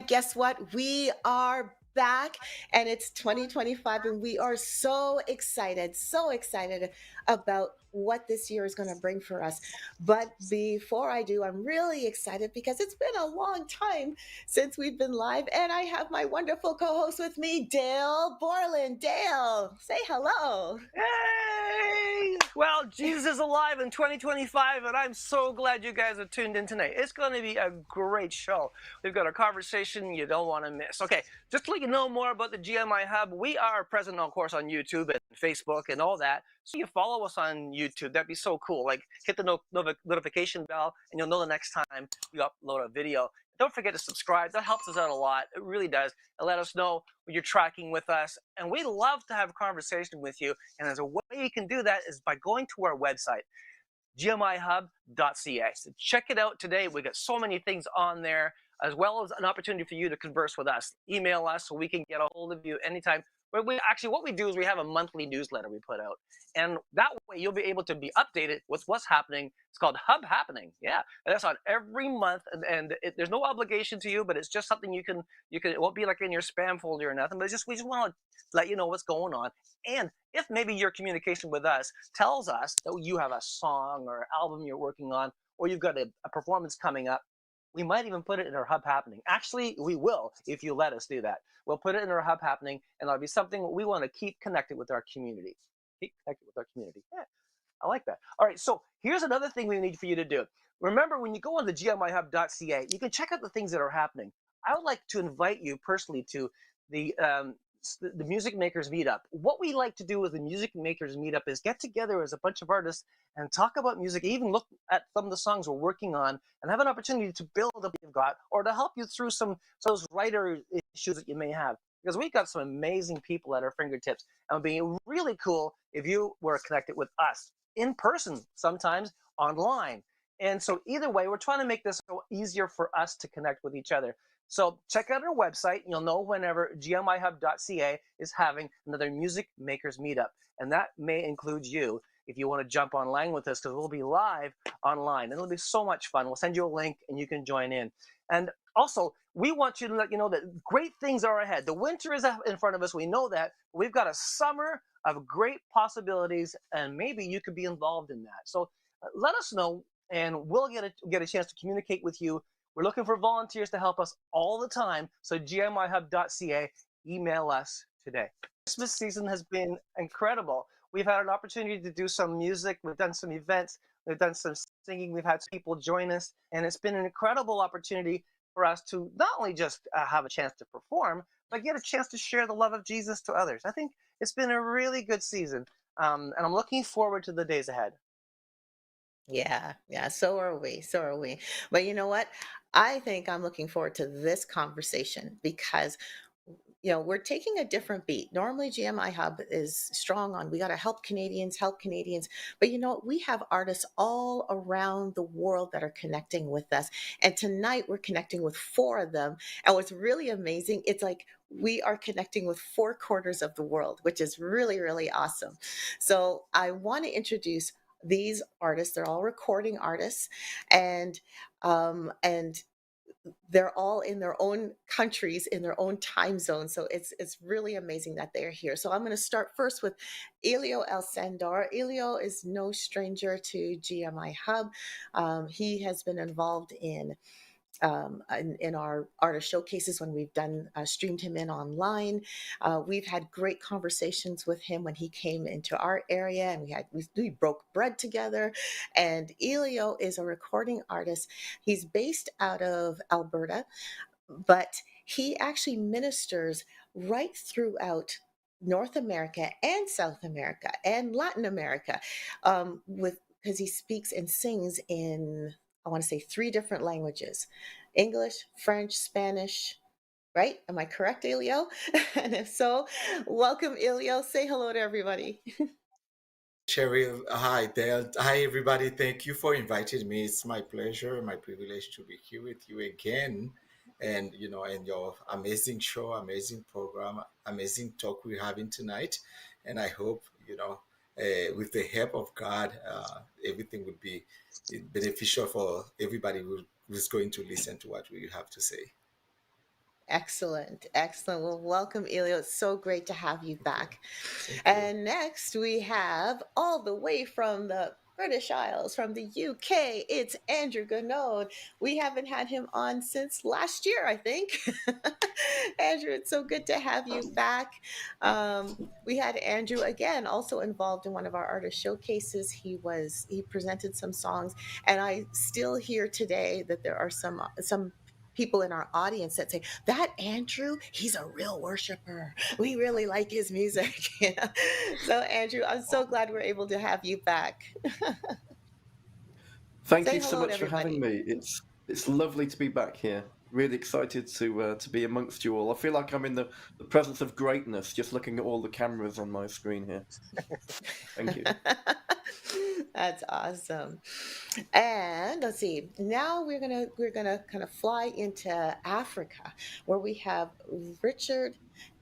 guess what? We are back and it's 2025 and we are so excited about what this year is going to bring for us. But before I do, I'm really excited because it's been a long time since we've been live and I have my wonderful co-host with me, Dale Borland. Dale, say hello. Yay! Well, Jesus is alive in 2025, and I'm so glad you guys are tuned in tonight. It's going to be a great show. We've got a conversation you don't want to miss. Okay, just to let you know more about the GMI Hub, we are present, of course, on YouTube and Facebook and all that. So you follow us on YouTube. That'd be so cool. Like, hit the notification bell, and you'll know the next time we upload a video. Don't forget to subscribe. That helps us out a lot. It really does. And let us know when you're tracking with us. And we love to have a conversation with you. And there's a way you can do that is by going to our website, gmihub.ca. So check it out today. We got so many things on there, as well as an opportunity for you to converse with us. Email us so we can get a hold of you anytime. But what we do is we have a monthly newsletter we put out. And that way you'll be able to be updated with what's happening. It's called Hub Happening. Yeah. And that's on every month. And there's no obligation to you, but it's just something you can, it won't be like in your spam folder or nothing, but we just want to let you know what's going on. And if maybe your communication with us tells us that you have a song or album you're working on, or you've got a performance coming up, we might even put it in our Hub Happening. Actually, we will if you let us do that. We'll put it in our Hub Happening, and that'll be something we want to keep connected with our community. Keep connected with our community. Yeah, I like that. All right, so here's another thing we need for you to do. Remember, when you go on the gmihub.ca, you can check out the things that are happening. I would like to invite you personally to the Music Makers Meetup. What we like to do with the Music Makers Meetup is get together as a bunch of artists and talk about music, even look at some of the songs we're working on and have an opportunity to build up what you've got or to help you through some of those writer issues that you may have. Because we've got some amazing people at our fingertips. And it would be really cool if you were connected with us in person, sometimes online. And so either way, we're trying to make this so easier for us to connect with each other. So check out our website. You'll know whenever gmihub.ca is having another Music Makers Meetup. And that may include you if you want to jump online with us, because we'll be live online. And it'll be so much fun. We'll send you a link and you can join in. And also, we want you to let you know that great things are ahead. The winter is in front of us. We know that. We've got a summer of great possibilities, and maybe you could be involved in that. So let us know, and we'll get a chance to communicate with you. We're looking for volunteers to help us all the time. So gmihub.ca, email us today. Christmas season has been incredible. We've had an opportunity to do some music. We've done some events. We've done some singing. We've had people join us. And it's been an incredible opportunity for us to not only just have a chance to perform, but get a chance to share the love of Jesus to others. I think it's been a really good season. And I'm looking forward to the days ahead. Yeah, so are we. So are we. But you know what? I think I'm looking forward to this conversation because we're taking a different beat. Normally, GMI Hub is strong on we got to help Canadians, help Canadians. But we have artists all around the world that are connecting with us. And tonight we're connecting with four of them. And what's really amazing, it's like we are connecting with four quarters of the world, which is really, really awesome. So I want to introduce these artists. They're all recording artists, and they're all in their own countries, in their own time zone. So it's really amazing that they're here. So I'm going to start first with Elio Alcindor. Elio is no stranger to GMI Hub. He has been involved in our artist showcases when we've done streamed him in online. We've had great conversations with him when he came into our area, and we broke bread together. And Elio is a recording artist. He's based out of Alberta, but he actually ministers right throughout North America and South America and Latin America, because he speaks and sings in, I want to say, three different languages: English, French, Spanish. Right? Am I correct, Elio? And if so, welcome, Elio. Say hello to everybody. Cheryl, hi Dale. Hi everybody. Thank you for inviting me. It's my pleasure, my privilege to be here with you again. And and your amazing show, amazing program, amazing talk we're having tonight. And I hope, with the help of God, everything will be beneficial for everybody who's going to listen to what we have to say. Excellent, excellent. Well, welcome, Elio. It's so great to have you Thank you. back. Thank you. And next we have all the way from the British Isles, from the UK, it's Andrew Gonoude. We haven't had him on since last year, I think. Andrew, it's so good to have you back. We had Andrew again, also involved in one of our artist showcases. He presented some songs, and I still hear today that there are some people in our audience that say that Andrew, he's a real worshiper. We really like his music. So Andrew, I'm so glad we're able to have you back. Thank Say you so hello to much for having everybody. me. It's lovely to be back here. Really excited to be amongst you all. I feel like I'm in the presence of greatness just looking at all the cameras on my screen here. Thank you. That's awesome. And let's see. Now we're gonna kind of fly into Africa, where we have Richard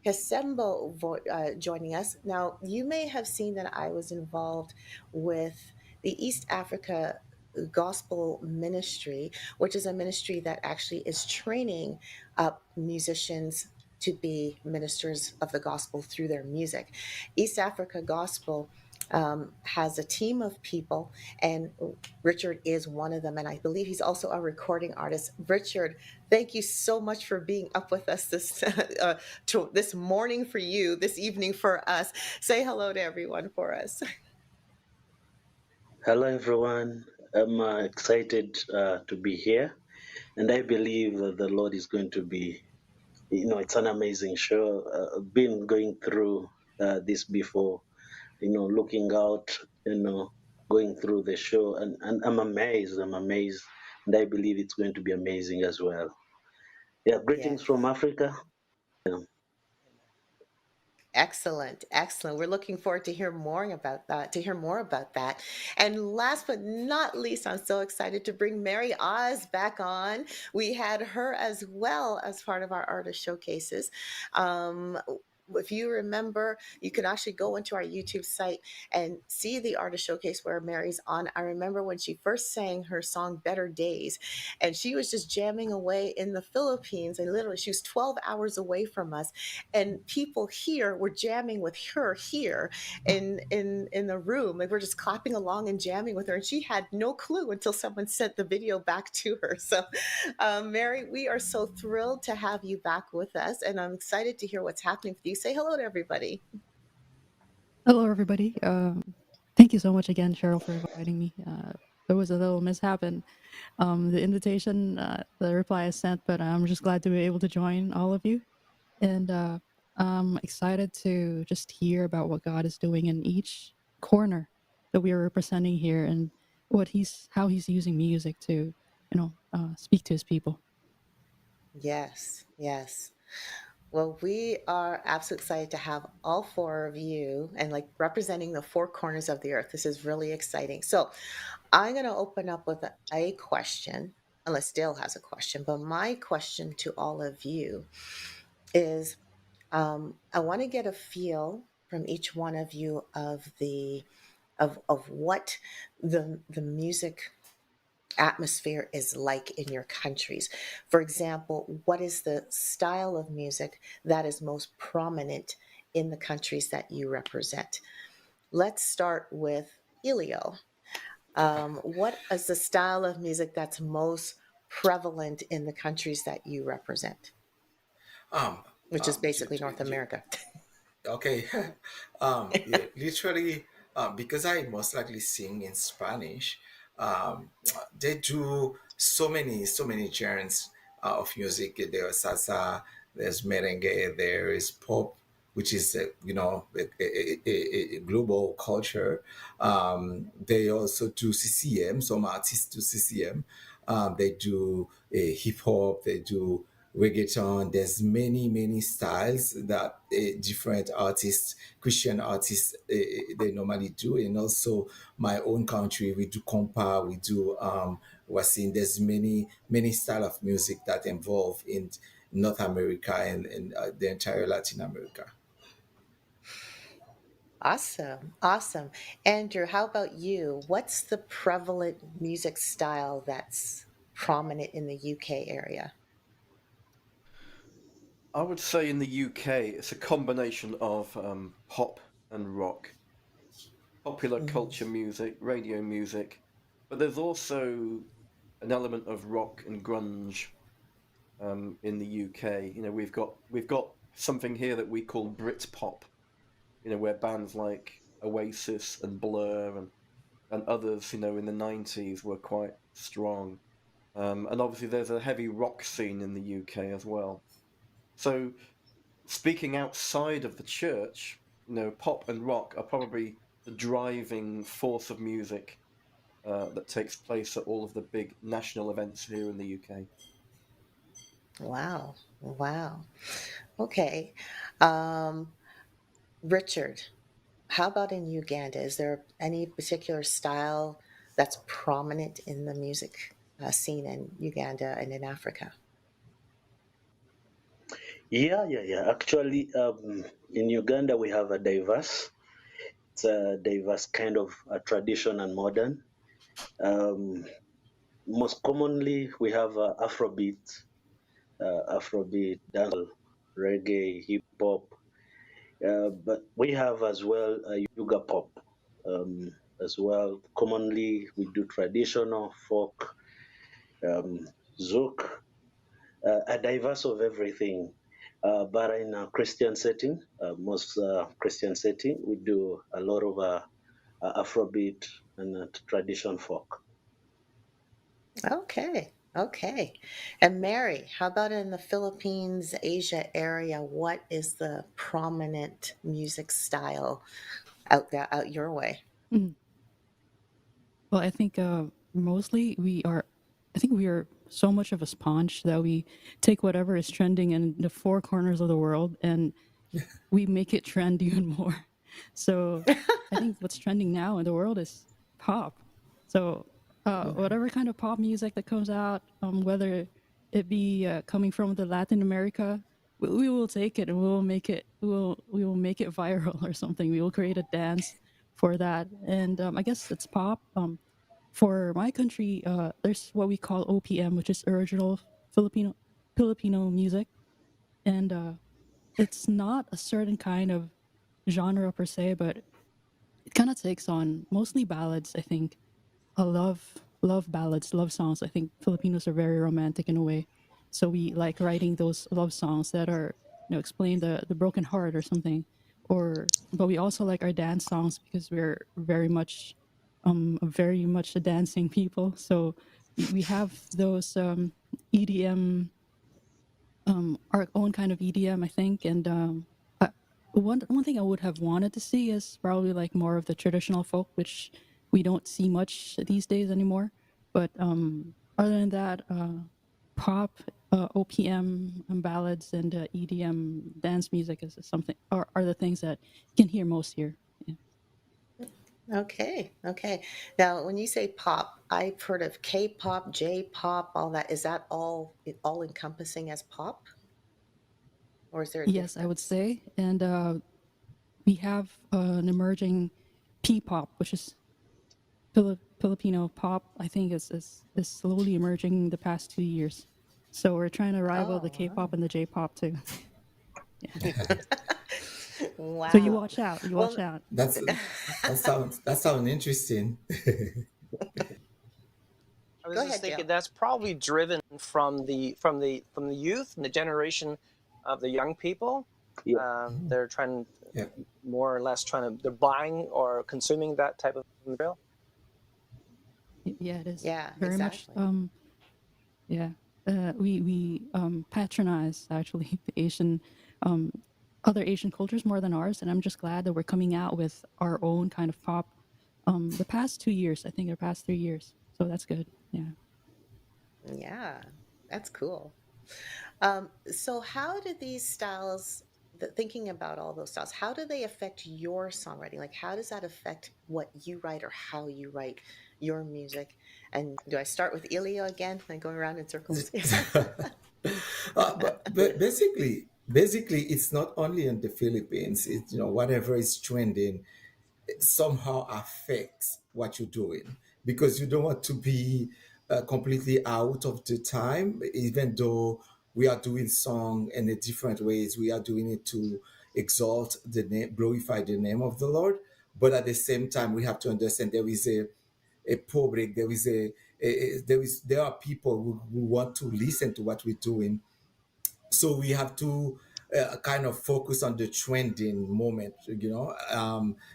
Kisembo joining us. Now, you may have seen that I was involved with the East Africa Gospel Ministry, which is a ministry that actually is training up musicians to be ministers of the gospel through their music. East Africa Gospel has a team of people, and Richard is one of them. And I believe he's also a recording artist. Richard, thank you so much for being up with us this morning for you, this evening for us. Say hello to everyone for us. Hello, everyone. I'm excited to be here, and I believe that the Lord is going to be, it's an amazing show. I've been going through this before, looking out, going through the show, and I'm amazed. I'm amazed, and I believe it's going to be amazing as well. Yeah, greetings Yes. from Africa. Yeah. Excellent, excellent. We're looking forward to hear more about that, And last but not least, I'm so excited to bring Mary Oz back on. We had her as well as part of our artist showcases. Um, if you remember, you can actually go into our YouTube site and see the artist showcase where Mary's on. I remember when she first sang her song Better Days, and she was just jamming away in the Philippines, and literally she was 12 hours away from us, and people here were jamming with her here in the room, and we're just clapping along and jamming with her, and she had no clue until someone sent the video back to her. So Mary, we are so thrilled to have you back with us, and I'm excited to hear what's happening with you. Say hello to everybody. Hello, everybody. Thank you so much again, Cheryl, for inviting me. There was a little mishap in the invitation, the reply I sent, but I'm just glad to be able to join all of you. And I'm excited to just hear about what God is doing in each corner that we are representing here, and how he's using music to, speak to his people. Yes, yes. Well, we are absolutely excited to have all four of you and like representing the four corners of the earth. This is really exciting. So I'm going to open up with a question, unless Dale has a question. But my question to all of you is I want to get a feel from each one of you of of what the music atmosphere is like in your countries. For example, what is the style of music that is most prominent in the countries that you represent? Let's start with Elio. What is the style of music that's most prevalent in the countries that you represent, Um, which is j- basically North j- j- America? okay. Yeah, literally, because I most likely sing in Spanish, um, they do so many genres of music. There's salsa, there's merengue, there is pop, which is a global culture. They also do CCM. Some artists do CCM. They do hip hop. They do reggaeton. There's many styles that different artists, Christian artists, they normally do. And also my own country, we do compa, we do wasin. There's many style of music that involve in North America and the entire Latin America. Awesome, awesome. Andrew, how about you? What's the prevalent music style that's prominent in the UK area? I would say in the UK, it's a combination of pop and rock, popular culture music, radio music, but there's also an element of rock and grunge in the UK. You know, we've got something here that we call Britpop. You know, where bands like Oasis and Blur and others, you know, in the 90s were quite strong. And obviously, there's a heavy rock scene in the UK as well. So, speaking outside of the church, you know, pop and rock are probably the driving force of music that takes place at all of the big national events here in the UK. Wow. Wow. Okay. Um, Richard, how about in Uganda? Is there any particular style that's prominent in the music scene in Uganda and in Africa? Yeah. Actually, in Uganda, we have it's a diverse kind of tradition and modern. Um, Most commonly, we have Afrobeat, dancehall, reggae, hip hop, but we have as well Yuga pop as well. Commonly, we do traditional folk, zouk, a diverse of everything. But in a Christian setting, most Christian setting, we do a lot of Afrobeat and tradition folk. Okay. Okay. And Mary, how about in the Philippines, Asia area? What is the prominent music style out there, out your way? Mm. Well, I think mostly I think we are so much of a sponge that we take whatever is trending in the four corners of the world and we make it trend even more. So I think what's trending now in the world is pop. So whatever kind of pop music that comes out, whether it be coming from the Latin America, we will take it and we will make it viral or something. We will create a dance for that, and I guess it's pop. For my country, there's what we call OPM, which is original Filipino music, and it's not a certain kind of genre per se, but it kind of takes on mostly ballads. I think love ballads, love songs. I think Filipinos are very romantic in a way, so we like writing those love songs that are explain the broken heart or something. Or but we also like our dance songs because we're very much a dancing people. So we have those EDM, our own kind of EDM, I think. And one thing I would have wanted to see is probably like more of the traditional folk, which we don't see much these days anymore. But other than that, pop, OPM, and ballads, and EDM dance music is something are the things that you can hear most here. Yeah. Okay. Okay. Now, when you say pop, I've heard of K-pop, J-pop, all that. Is that all encompassing as pop, or is there a Yes, I would difference? say, and we have an emerging P-pop, which is Filipino pop. I think is slowly emerging the past 2 years. So we're trying to rival the Oh, K-pop and the J-pop too. Yeah. So you wow. watch out. You watch Well, out. That's that sounds interesting. I was go just ahead, thinking Dale. that's probably driven from the youth and the generation of the young people. Yeah. They're trying Yeah. more or less they're buying or consuming that type of material. Yeah, it is Yeah, very much. exactly. Yeah, we patronize actually the Asian, um, other Asian cultures more than ours, and I'm just glad that we're coming out with our own kind of pop. The past 2 years, I think, the past 3 years. So that's good. Yeah. Yeah, that's cool. So how do these styles, thinking about all those styles, how do they affect your songwriting? Like, how does that affect what you write or how you write your music? And do I start with Elio again? Am I going around in circles? But basically, it's not only in the Philippines. It's whatever is trending somehow affects what you're doing because you don't want to be completely out of the time, even though we are doing song in a different ways. We are doing it to exalt the name, glorify the name of the Lord. But at the same time, we have to understand there is a public, there are people who want to listen to what we're doing, so we have to kind of focus on the trending moment.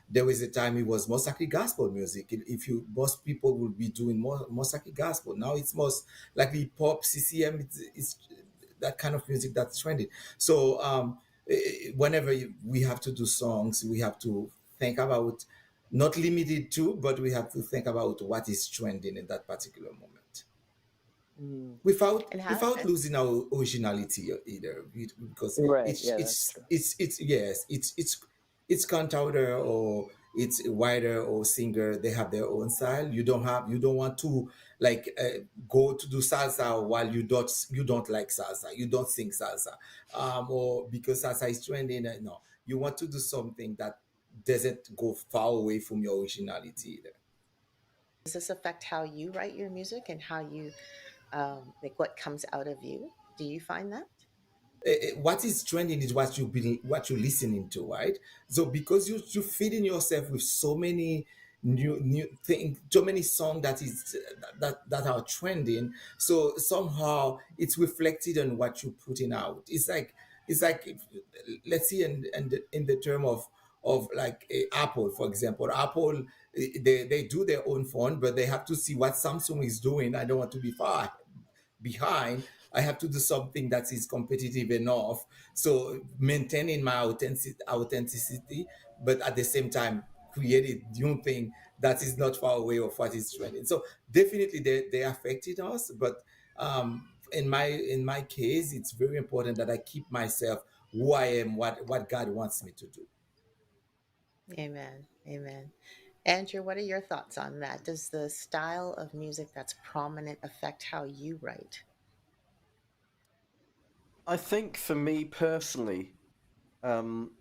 There was a time it was mostly gospel music. If you most people will be doing more mostly gospel. Now it's most likely pop, CCM. It's that kind of music that's trending. So whenever we have to do songs, we have to think about, not limited to, but we have to think about what is trending in that particular moment, Mm. without And how without losing our originality either, because Right. it's Yeah, that's it's true. it's yes, it's cantautor or it's writer or singer. They have their own style. You don't want to like go to do salsa while you don't like salsa, you don't sing salsa, or because salsa is trending. No, you want to do something that doesn't go far away from your originality either. does this affect how you write your music and how you like what comes out of you? Do you find that? What is trending is what you're listening to, right? So because you're feeding yourself with so many new things, so many songs that are trending, so somehow it's reflected on what you're putting out. It's like let's see, in the term of like Apple, for example. Apple, they do their own phone, but they have to see what Samsung is doing. I don't want to be far behind. I have to do something that is competitive enough. So maintaining my authenticity, but at the same time creating new thing that is not far away of what is trending. So definitely they affected us, but in my case, it's very important that I keep myself who I am, what God wants me to do. Amen. Amen. Andrew, what are your thoughts on that? Does the style of music that's prominent affect how you write? I think for me personally, um,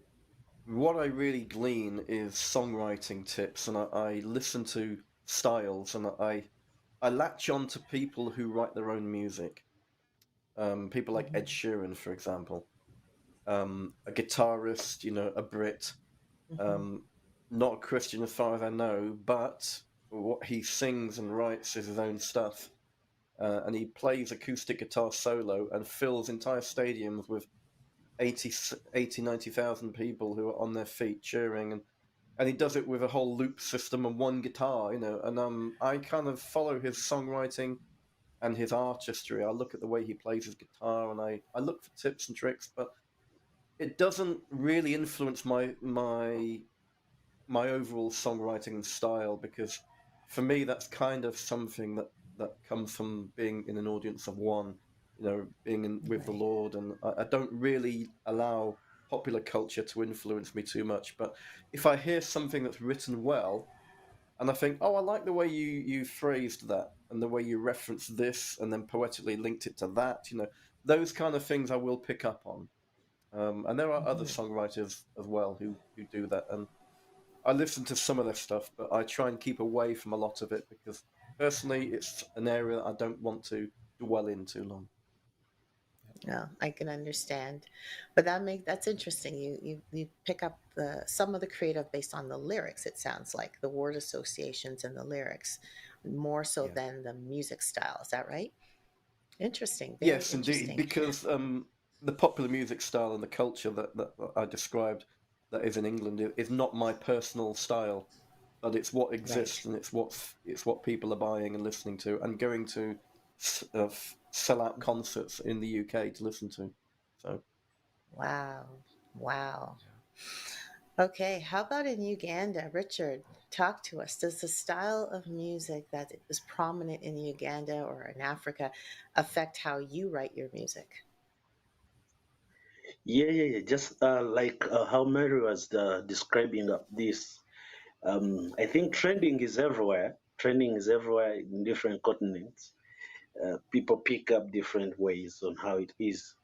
what I really glean is songwriting tips, and I listen to styles, and I latch on to people who write their own music. People like Ed Hmm. Sheeran, for example, a guitarist, a Brit, Hmm. um, not a Christian as far as I know, but what he sings and writes is his own stuff. And he plays acoustic guitar solo and fills entire stadiums with 90,000 people who are on their feet cheering, and he does it with a whole loop system and one guitar, and I kind of follow his songwriting and his artistry. I look at the way he plays his guitar, and I look for tips and tricks, but it doesn't really influence my overall songwriting and style, because for me that's kind of something that comes from being in an audience of one, being with the Right. Lord, and I don't really allow popular culture to influence me too much. But if I hear something that's written well, and I think, oh, I like the way you phrased that and the way you referenced this and then poetically linked it to that, those kind of things I will pick up on. And there are other Hmm. songwriters as well who do that, and I listen to some of their stuff, but I try and keep away from a lot of it because personally, it's an area that I don't want to dwell in too long. No, I can understand, but that's interesting. You pick up the some of the creative based on the lyrics. It sounds like the word associations and the lyrics more so Yeah. than the music style. Is that right? Interesting. Very Yes, indeed, interesting. because the popular music style and the culture that I described that is in England is not my personal style, but it's what Right. exists, and it's what people are buying and listening to and going to sell out concerts in the UK to listen to. So Wow. Wow. Okay, how about in Uganda? Richard, talk to us. Does the style of music that is prominent in Uganda or in Africa affect how you write your music? Yeah. Just like how Mary was describing this, I think trending is everywhere. Trending is everywhere in different continents. People pick up different ways on how it is.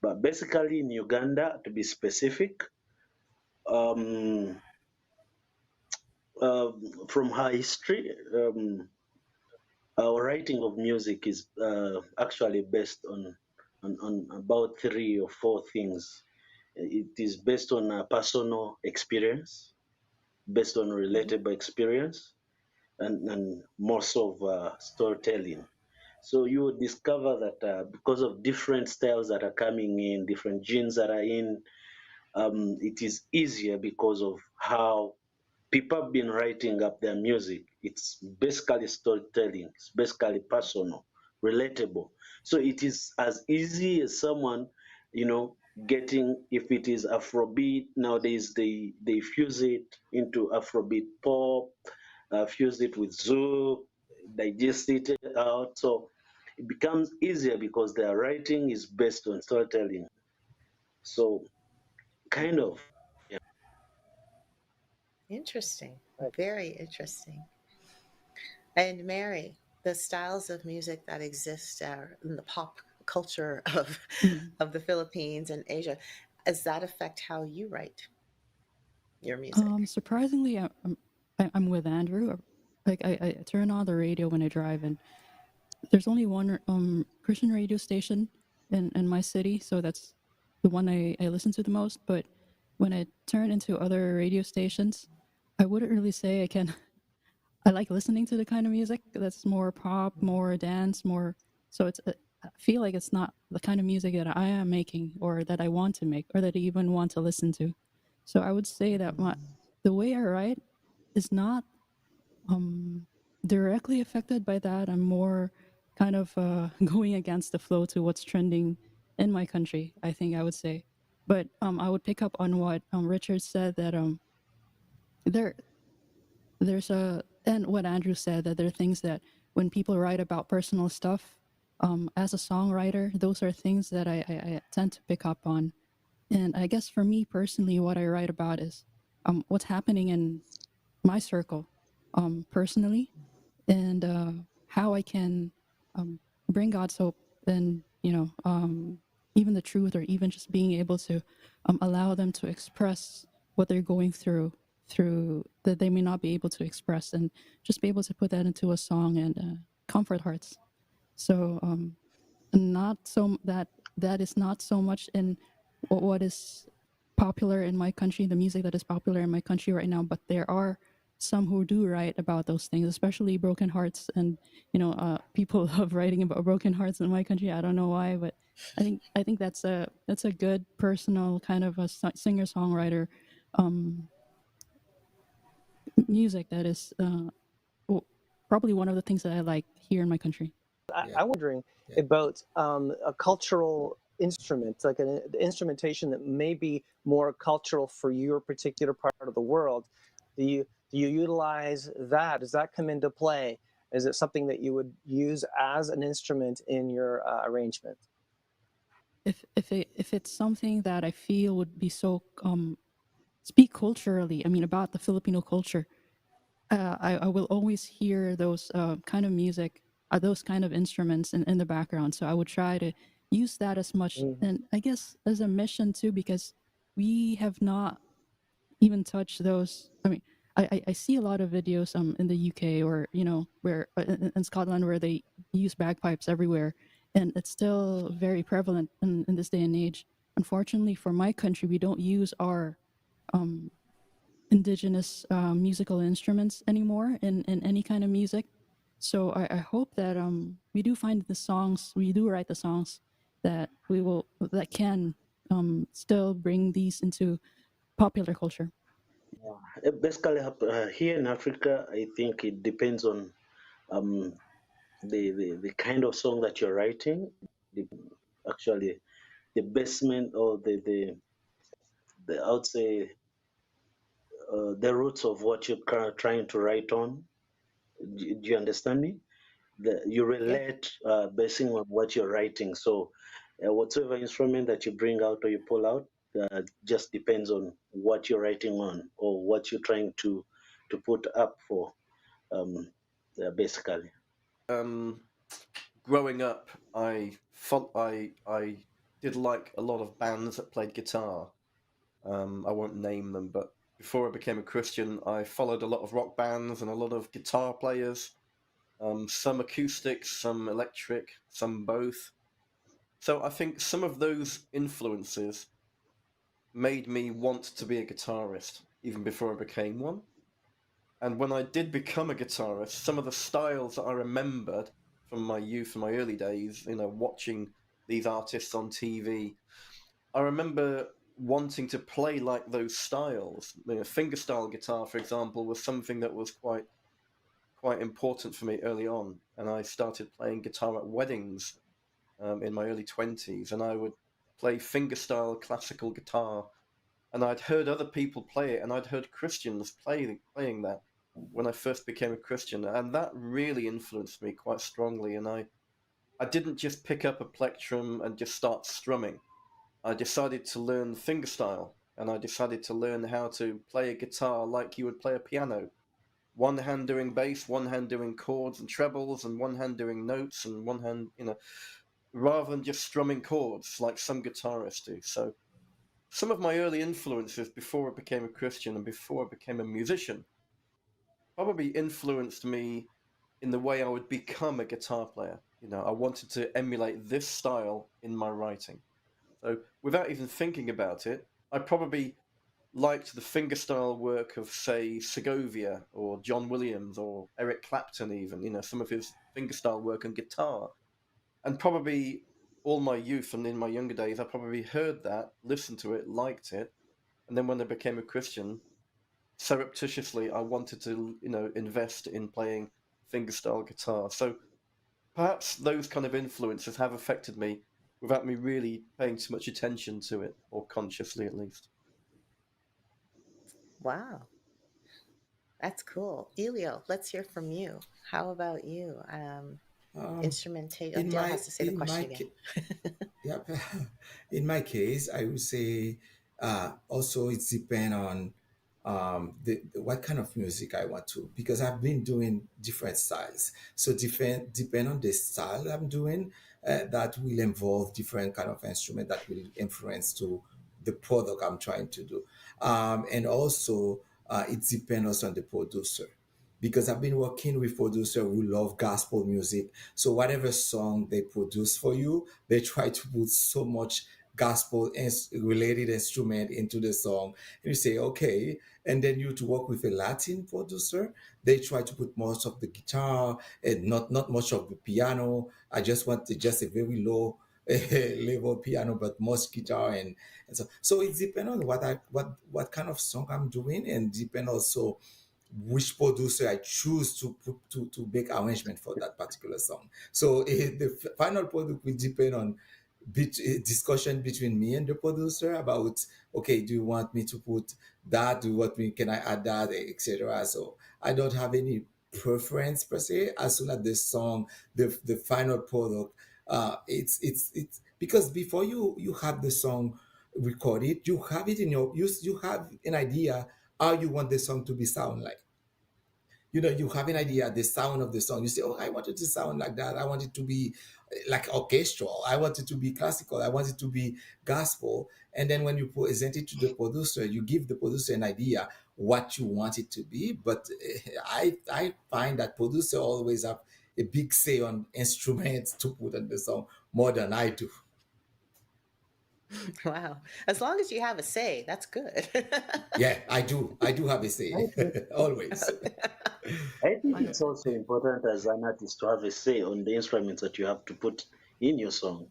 But basically, in Uganda, to be specific, um, uh, from her history, our writing of music is actually based on on about 3 or 4 things. It is based on a personal experience, based on Mhm. relatable experience, and most of storytelling. So you will discover that because of different styles that are coming in, different genes that are in, it is easier because of how people have been writing up their music. It's basically storytelling, it's basically personal, relatable. So it is as easy as someone, you know, getting, if it is Afrobeat, nowadays they fuse it into Afrobeat pop, fuse it with Zouk, digest it out. So it becomes easier because their writing is based on storytelling. So kind of, yeah. Interesting. Right. Very interesting. And Mary, the styles of music that exist in the pop culture of Mm. of the Philippines and Asia, does that affect how you write your music? Surprisingly, I'm with Andrew. Like I turn on the radio when I drive, and there's only one Christian radio station in my city, so that's the one I listen to the most. But when I turn into other radio stations, I wouldn't really say I can. I like listening to the kind of music that's more pop, more dance, more. So it's I feel like it's not the kind of music that I am making or that I want to make or that I even want to listen to. So I would say that the way I write is not um, directly affected by that. I'm more kind of going against the flow to what's trending in my country, I think I would say. But I would pick up on what Richard said that there there's a and what Andrew said that there are things that when people write about personal stuff, as a songwriter, those are things that I tend to pick up on. And I guess for me personally, what I write about is what's happening in my circle, personally, and how I can um, bring God's hope and even the truth, or even just being able to allow them to express what they're going through that they may not be able to express, and just be able to put that into a song and comfort hearts. So not so that is not so much in what is popular in my country, the music that is popular in my country right now, but there are some who do write about those things, especially broken hearts. And people love writing about broken hearts in my country. I don't know why, but I think that's a good personal kind of a singer songwriter music that is probably one of the things that I like here in my country. Yeah, I'm wondering yeah. about a cultural instrument, like an instrumentation that may be more cultural for your particular part of the world. Do you utilize that? Does that come into play? Is it something that you would use as an instrument in your arrangement? If it's something that I feel would be so speak culturally, I mean about the Filipino culture, I will always hear those kind of music, those kind of instruments in the background. So I would try to use that as much, Mhm. and I guess as a mission too, because we have not even touched those. I mean, I see a lot of videos in the UK, or where in Scotland, where they use bagpipes everywhere, and it's still very prevalent in this day and age. Unfortunately, for my country, we don't use our um, indigenous musical instruments anymore in any kind of music. So I hope that we do write the songs that can still bring these into popular culture. Basically, here in Africa, I think it depends on um, the kind of song that you're writing. The, actually, the basement or the I would say the roots of what you're trying to write on. Do you understand me? You Yeah. relate basing on what you're writing. So, whatsoever instrument that you bring out or you pull out just depends on what you're writing on or what you're trying to put up for. Um, basically. Um, Growing up, I did like a lot of bands that played guitar. I won't name them, but before I became a Christian, I followed a lot of rock bands and a lot of guitar players. Some acoustic, some electric, some both. So I think some of those influences made me want to be a guitarist even before I became one. And when I did become a guitarist, some of the styles that I remembered from my youth and my early days, watching these artists on TV, I remember wanting to play like those styles. Fingerstyle guitar, for example, was something that was quite important for me early on, and I started playing guitar at weddings in my early 20s, and I would play fingerstyle classical guitar, and I'd heard other people play it, and I'd heard Christians playing that when I first became a Christian, and that really influenced me quite strongly. And I didn't just pick up a plectrum and just start strumming. I decided to learn fingerstyle, and I decided to learn how to play a guitar like you would play a piano. One hand doing bass, one hand doing chords and trebles, and one hand doing notes, and one hand, rather than just strumming chords like some guitarists do. So some of my early influences before I became a Christian and before I became a musician probably influenced me in the way I would become a guitar player. I wanted to emulate this style in my writing. So without even thinking about it, I probably liked the fingerstyle work of, say, Segovia or John Williams or Eric Clapton even, some of his fingerstyle work on guitar. And probably all my youth and in my younger days, I probably heard that, listened to it, liked it. And then when I became a Christian, surreptitiously, I wanted to, invest in playing fingerstyle guitar. So perhaps those kind of influences have affected me without me really paying too much attention to it, or consciously at least. Wow. That's cool. Elio, let's hear from you. How about you? Instrumentation. In Dale my has to say the in question my again. yeah, in my case, I would say also it's depend on what kind of music I want to, because I've been doing different styles. So depend on the style I'm doing, that will involve different kind of instrument that will influence to the product I'm trying to do. And also it depends also on the producer, because I've been working with producers who love gospel music. So whatever song they produce for you, they try to put so much gospel related instrument into the song. And you say, okay. And then you to work with a Latin producer, they try to put most of the guitar and not much of the piano. I just want just a very low level piano, but most guitar and so it depends on what kind of song I'm doing, and depend also which producer I choose to put to make arrangement for that particular song. So the final product will depend on discussion between me and the producer about, okay, do you want me to put that? Do you want me? Can I add that, etc. So I don't have any preference per se. As soon as the song, the final product, it's because before you have the song recorded, you have it in you have an idea how you want the song to be sound like. You have an idea the sound of the song. You say, oh, I want it to sound like that. I want it to be like orchestral. I want it to be classical. I want it to be gospel. And then when you present it to the producer, you give the producer an idea what you want it to be. But I find that producer always have a big say on instruments to put on the song more than I do. Wow. As long as you have a say, that's good. Yeah, I do. I do have a say always. I think it's Wonderful. also important as an artist to have a say on the instruments that you have to put in your song.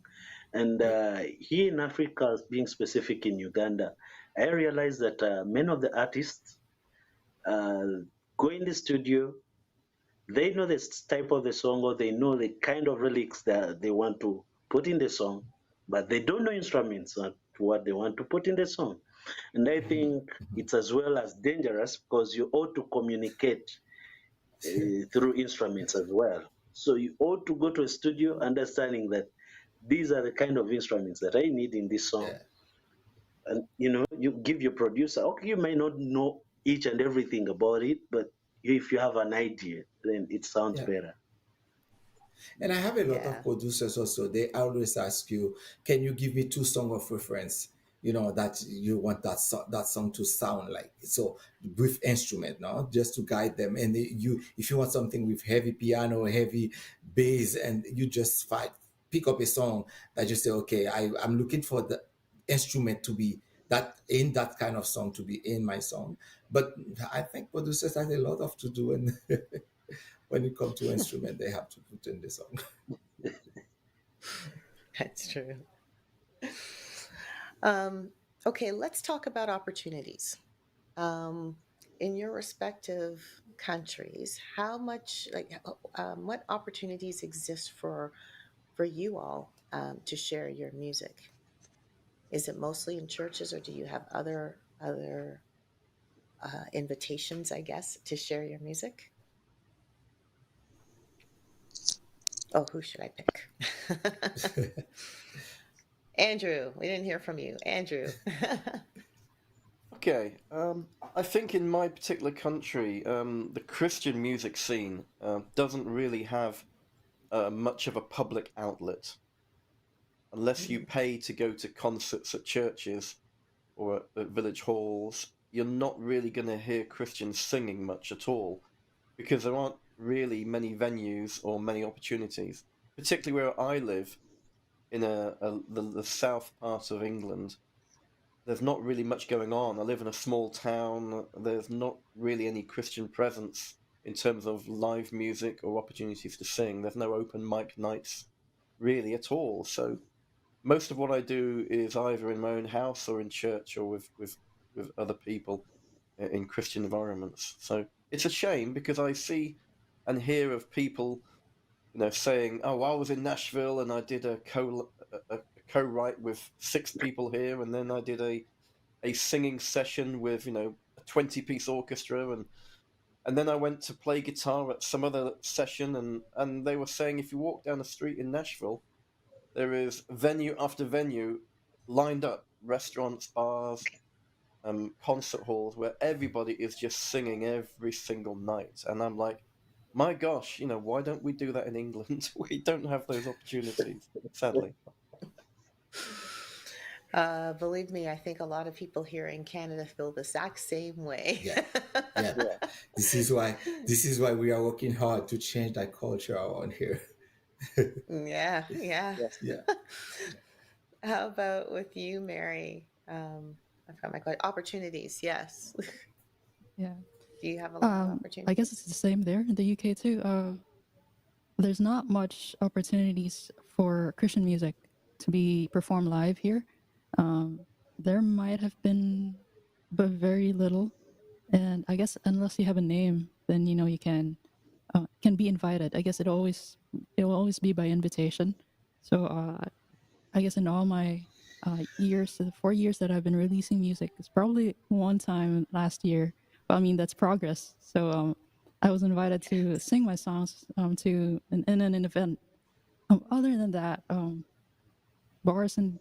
And Yeah. here in Africa, being specific in Uganda, I realized that many of the artists uh, go in the studio, they know the type of the song, or they know the kind of lyrics that they want to put in the song, but they don't know instruments or what they want to put in the song. And I think it's as well as dangerous, because you ought to communicate through instruments as well. So you ought to go to a studio understanding that these are the kind of instruments that I need in this song. Yeah. And you give your producer, okay, you may not know each and everything about it, but if you have an idea, then it sounds Yeah. better. And I have a lot of Yeah. producers also. They always ask you, can you give me two song of reference? That you want that song to sound like. So with instrument, no, just to guide them. And if you want something with heavy piano, heavy bass, and you just fight pick up a song that you say, okay, I'm looking for the instrument to be that in that kind of song to be in my song. But I think producers have a lot of to do, and when it comes to instrument, they have to put in the song. That's true. Um, okay, let's talk about opportunities. Um, in your respective countries, how much, what opportunities exist for you all to share your music? Is it mostly in churches, or do you have other invitations, I guess, to share your music? Oh, who should I pick? Andrew, we didn't hear from you. Andrew. Okay, I think in my particular country, the Christian music scene doesn't really have much of a public outlet. Unless you pay to go to concerts at churches or at village halls, you're not really going to hear Christians singing much at all because there aren't really many venues or many opportunities. Particularly where I live, in the south part of England, there's not really much going on. I live in a small town. There's not really any Christian presence in terms of live music or opportunities to sing. There's no open mic nights really at all. So most of what I do is either in my own house or in church or with other people in Christian environments. So it's a shame because I see and hear of people, saying, "Oh, I was in Nashville and I did a co-write with 6 people here, and then I did a singing session with a 20-piece orchestra, and then I went to play guitar at some other session, and they were saying if you walk down the street in Nashville, there is venue after venue lined up, restaurants, bars, concert halls, where everybody is just singing every single night. And I'm like, my gosh, why don't we do that in England? We don't have those opportunities, sadly. Believe me, I think a lot of people here in Canada feel the exact same way. Yeah, yeah. This is why we are working hard to change that culture around here. Yeah, yeah. Yes. Yeah. How about with you, Mary? I've got my question. Opportunities, yes. Yeah. Do you have a lot of I opportunities? guess it's the same there in the UK too. There's not much opportunities for Christian music to be performed live here. There might have been, but very little. And I guess unless you have a name, then you can be invited. I guess it will always be by invitation. So I guess in all my years, the 4 years that I've been releasing music, it's probably one time last year. But I mean that's progress. So I was invited to sing my songs in an event. Other than that, bars and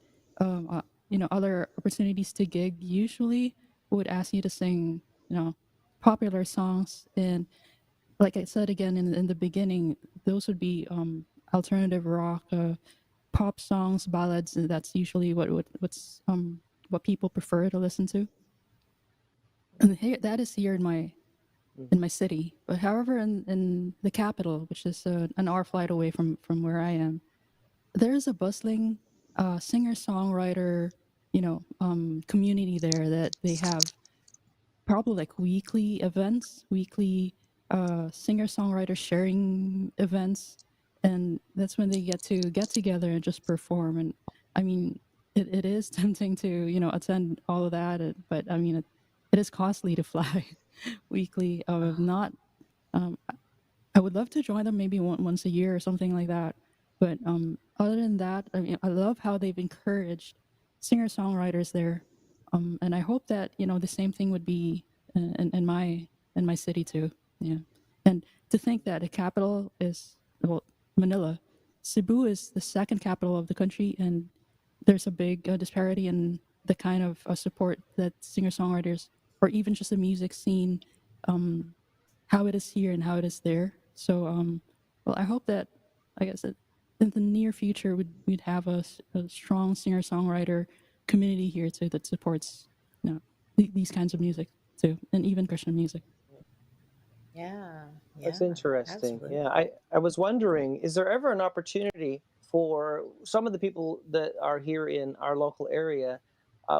other opportunities to gig usually would ask you to sing popular songs, and like I said again in the beginning, those would be alternative rock, pop songs, ballads, and that's usually what people prefer to listen to. And here, that is here in my city. But however, in the capital, which is an hour flight away from where I am, there is a bustling singer-songwriter, community there that they have probably like weekly events, weekly singer-songwriter sharing events, and that's when they get together and just perform. And I mean, it is tempting to attend all of that, but I mean, it is costly to fly weekly. Not, I would love to join them maybe once a year or something like that. But other than that, I mean, I love how they've encouraged singer-songwriters there, and I hope that the same thing would be in my city too. Yeah, and to think that the capital is Manila, Cebu is the second capital of the country, and there's a big disparity in the kind of support that singer-songwriters or even just the music scene, how it is here and how it is there. So, well, I hope that, I guess, that in the near future we'd have a strong singer-songwriter community here too that supports these kinds of music too, and even Christian music. Yeah, That's yeah, interesting. absolutely. Yeah, I was wondering, is there ever an opportunity for some of the people that are here in our local area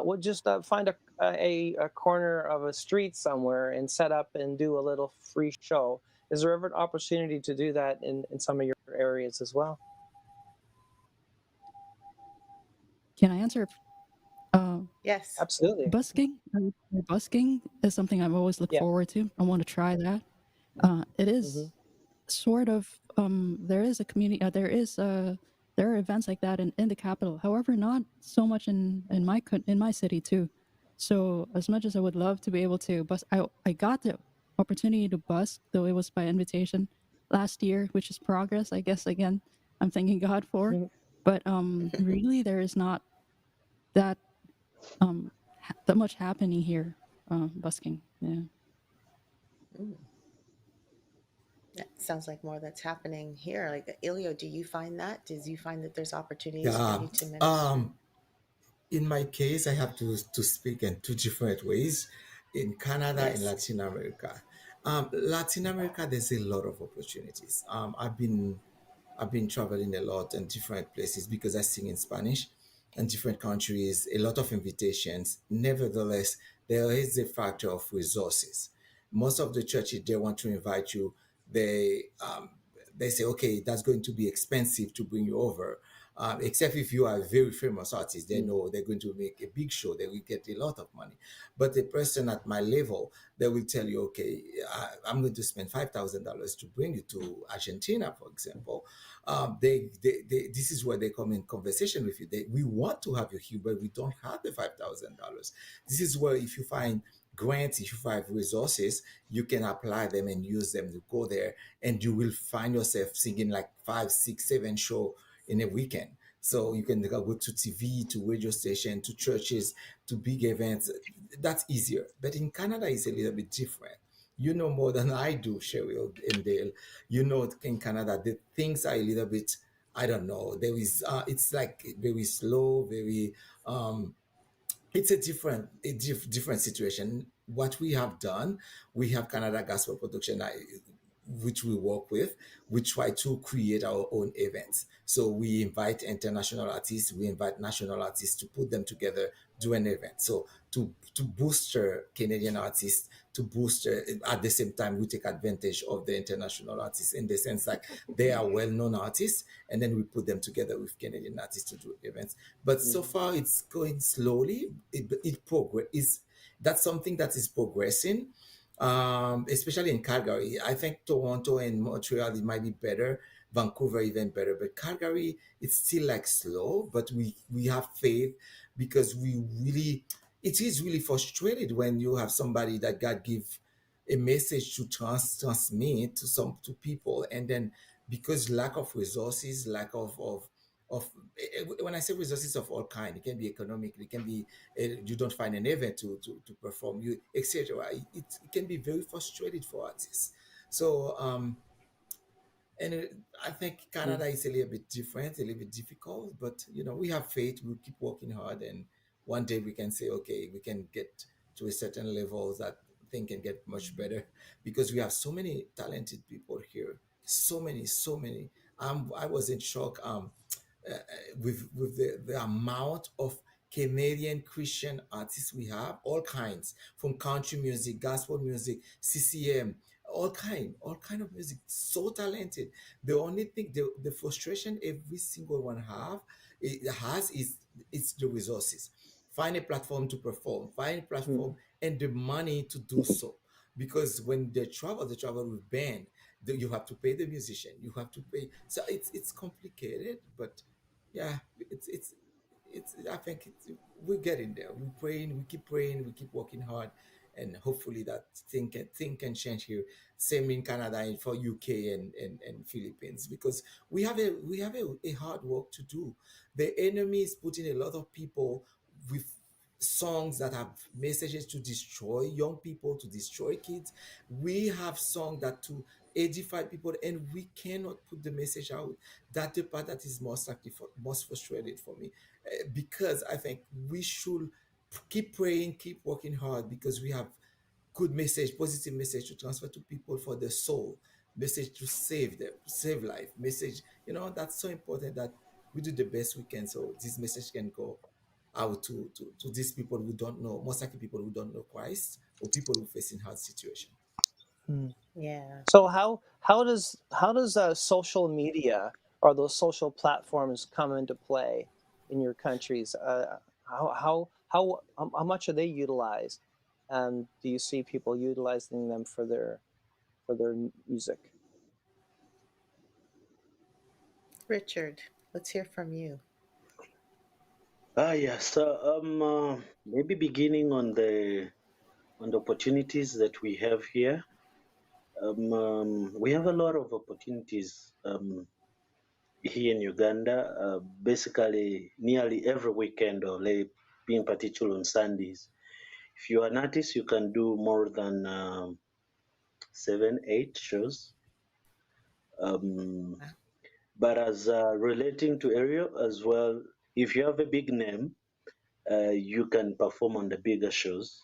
would just find a corner of a street somewhere and set up and do a little free show. Is there ever an opportunity to do that in some of your areas as well? Can I answer? Uh, Yes. Absolutely. busking is something I've always looked Yeah. forward to. I want to try that. It Hmm. is sort of there is a community. There are events like that in the capital. However, not so much in my city too. So as much as I would love to be able to bus, I got the opportunity to bus, though it was by invitation last year, which is progress, I guess. Again, I'm thanking God for. But really, there is not that that much happening here. Busking, yeah. Mm. That sounds like more that's happening here. Like Ilio, do you find that? Did you find that there's opportunities for Yeah. you to minister? In my case, I have to speak in two different ways. In Canada and Yes. Latin America. Latin America, there's a lot of opportunities. I've been traveling a lot in different places because I sing in Spanish and different countries, a lot of invitations. Nevertheless, there is a factor of resources. Most of the churches they want to invite you, they they say, okay, that's going to be expensive to bring you over. Except if you are a very famous artist, they know they're going to make a big show. They will get a lot of money. But a person at my level, they will tell you, okay, I'm going to spend $5,000 to bring you to Argentina, for example. This is where they come in conversation with you. We want to have you here, but we don't have the $5,000. This is where if you find grants, if you find resources, you can apply them and use them to go there, and you will find yourself singing like 5, 6, 7 shows in a weekend. So you can go to TV, to radio station, to churches, to big events. That's easier. But in Canada, it's a little bit different. You know more than I do, Cheryl and Dale. You know, in Canada, the things are a little bit, I don't know. It's like very slow, very, it's a different situation. What we have done, we have Canada Gospel Production, which we work with. We try to create our own events. So we invite international artists, we invite national artists to put them together, do an event. So to boost Canadian artists, to boost at the same time we take advantage of the international artists in the sense like they are well-known artists, and then we put them together with Canadian artists to do events. But so far it's going slowly. It progress is That's something that is progressing, especially in Calgary. I think Toronto and Montreal it might be better. Vancouver even better, but Calgary it's still like slow. But we have faith because we really it is really frustrated when you have somebody that God give a message to transmit to people, and then because lack of resources, lack of when I say resources of all kind, it can be economic, it can be you don't find an event to perform, you etc. It can be very frustrated for artists. So and I think Canada is a little bit different, a little bit difficult, but we have faith. We'll keep working hard, and one day we can say, okay, we can get to a certain level that thing can get much better because we have so many talented people here, so many, so many. I was in shock. With the amount of Canadian Christian artists we have, all kinds, from country music, gospel music, CCM, all kind of music, so talented. The only thing, the frustration every single one it has is it's the resources. Find a platform to perform, find a platform and the money to do so. Because when they travel with band. You have to pay the musician, you have to pay. So it's complicated, but yeah, it's I think we're getting there. We're praying, we keep praying, we keep working hard, and hopefully that thing can change here. Same in Canada and for UK and Philippines, because we have a hard work to do. The enemy is putting a lot of people with songs that have messages to destroy young people, to destroy kids. We have songs that to edify people, and we cannot put the message out. That's the part that is most frustrated for me. Because I think we should keep praying, keep working hard, because we have good message, positive message to transfer to people for their soul, message to save them, save life, message. That's so important that we do the best we can so this message can go out to these people who don't know, most likely people who don't know Christ or people who facing hard situation. Yeah. So how does social media or those social platforms come into play in your countries? How much are they utilized? And do you see people utilizing them for their music? Richard, let's hear from you. Yeah. So maybe beginning on the opportunities that we have here. We have a lot of opportunities here in Uganda. Basically, nearly every weekend, or being particular on Sundays. If you're an artist, you can do more than 7, 8 shows. Um, Wow. but as relating to area as well, if you have a big name, you can perform on the bigger shows.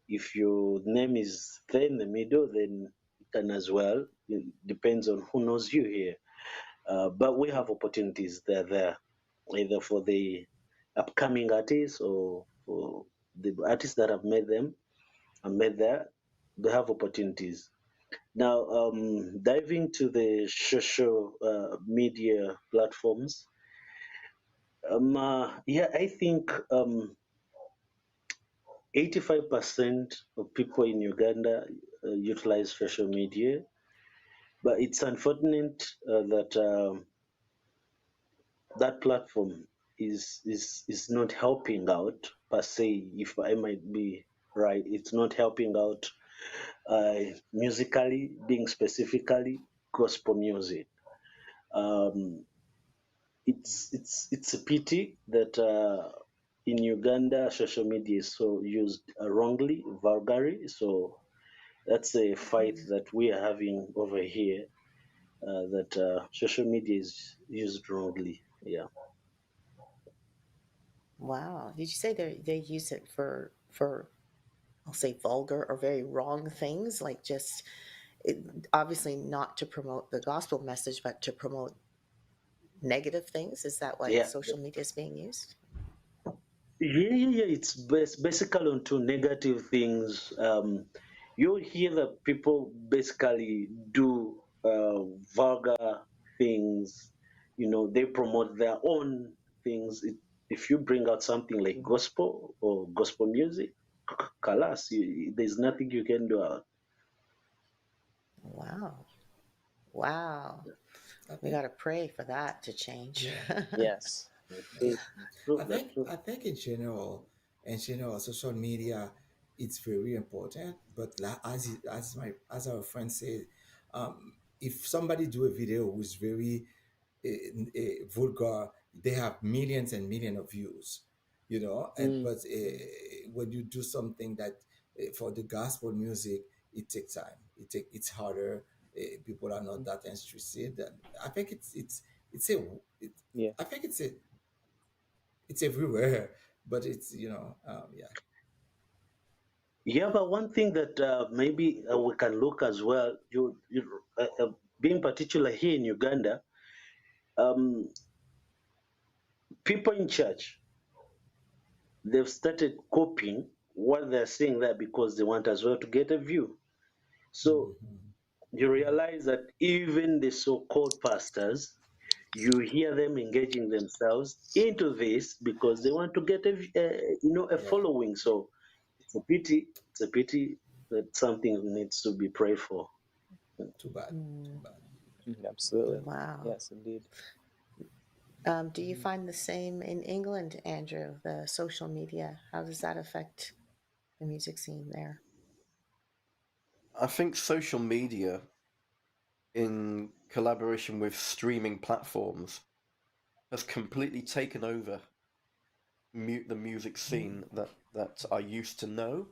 If your name is there in the middle, then you can as well. It depends on who knows you here. But we have opportunities there, either for the upcoming artists or for the artists that have made them and made there. They have opportunities. Now, diving to the social media platforms, yeah, I think 85% of people in Uganda utilize social media, but it's unfortunate that that platform is not helping out per se. If I might be right, it's not helping out musically, being specifically gospel music. Um, it's a pity that in Uganda social media is so used wrongly, vulgarly. So that's a fight that we are having over here. That social media is used wrongly. Yeah. Wow. Did you say they use it for I'll say vulgar or very wrong things, like just it, obviously not to promote the gospel message, but to promote negative things? Is that what Yeah. social media is being used? Yeah. It's basically onto negative things. You hear that people basically do vulgar things. They promote their own things. If you bring out something like gospel or gospel music, kalas, there's nothing you can do. Wow. Wow. I We think, got to pray for that to change. yeah, Yes. yeah. True, that's true. I think in general, social media it's very important. But as our friend said, if somebody do a video who's very vulgar, they have millions and millions of views, and Mm. but when you do something that for the gospel music, it takes time. It's harder. People are not that interested. And I think it's a it, Yeah. I think it's everywhere, but it's yeah. Yeah, but one thing that maybe we can look as well, being particular here in Uganda, um, people in church, they've started copying what they're saying there because they want as well to get a view. So Mhm. you realize that even the so-called pastors, you hear them engaging themselves into this because they want to get a Yeah, following. So it's a pity. It's a pity that something needs to be prayed for. too bad, too Mm, bad. Absolutely. wow. Yes, indeed. Do you find the same in England, Andrew? The social media, how does that affect the music scene there? I think social media, in collaboration with streaming platforms, has completely taken over the music scene that I used to know.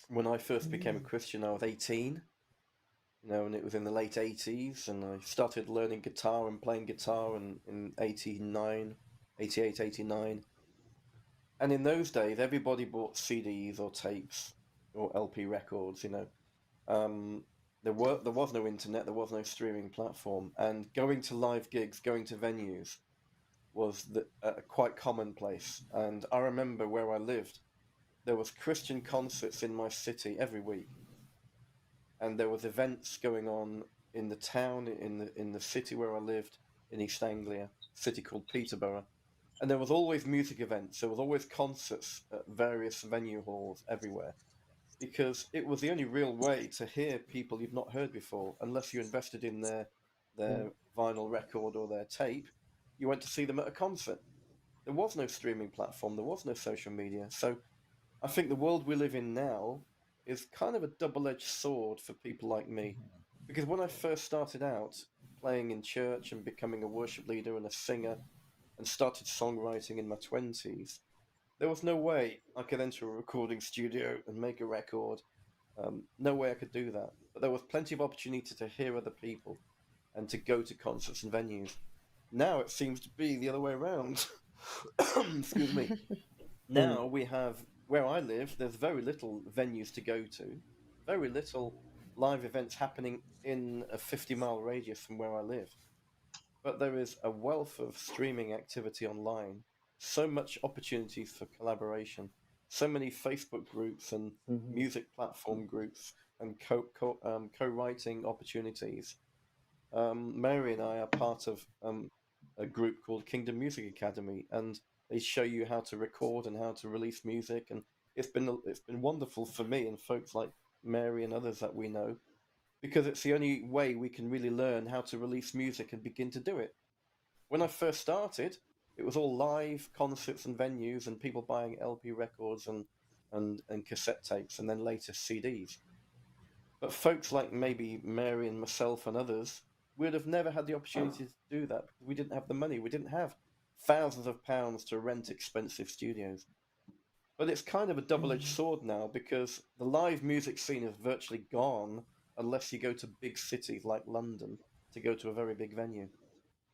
When I first became a Mm, Christian, I was 18, and it was in the late 80s, and I started learning guitar and playing guitar in 89, 88, 89. And in those days, everybody bought CDs or tapes or LP records. Um, there was no internet, there was no streaming platform, and going to live gigs, going to venues was quite commonplace. And I remember where I lived, there was Christian concerts in my city every week, and there was events going on in the town, in the city where I lived, in East Anglia, a city called Peterborough. And there was always music events. There was always concerts at various venue halls everywhere, because it was the only real way to hear people you've not heard before, unless you invested in their vinyl record or their tape. You went to see them at a concert. There was no streaming platform. There was no social media. So I think the world we live in now is kind of a double-edged sword for people like me. Because when I first started out playing in church and becoming a worship leader and a singer and started songwriting in my 20s, there was no way I could enter a recording studio and make a record. No way I could do that. But there was plenty of opportunity to hear other people and to go to concerts and venues. Now it seems to be the other way around. Excuse me. Now we have, where I live, there's very little venues to go to, very little live events happening in a 50-mile radius from where I live. But there is a wealth of streaming activity online, so much opportunities for collaboration, so many Facebook groups and music platform groups and co-writing opportunities. Mary and I are part of a group called Kingdom Music Academy, and they show you how to record and how to release music, and it's been wonderful for me and folks like Mary and others that we know, because it's the only way we can really learn how to release music and begin to do it. When I first started, it was all live concerts and venues and people buying LP records and cassette tapes and then later CDs. But folks like maybe Mary and myself and others would have never had the opportunity to do that because we didn't have the money. We didn't have thousands of pounds to rent expensive studios. But it's kind of a double-edged sword now, because the live music scene is virtually gone unless you go to big cities like London to go to a very big venue.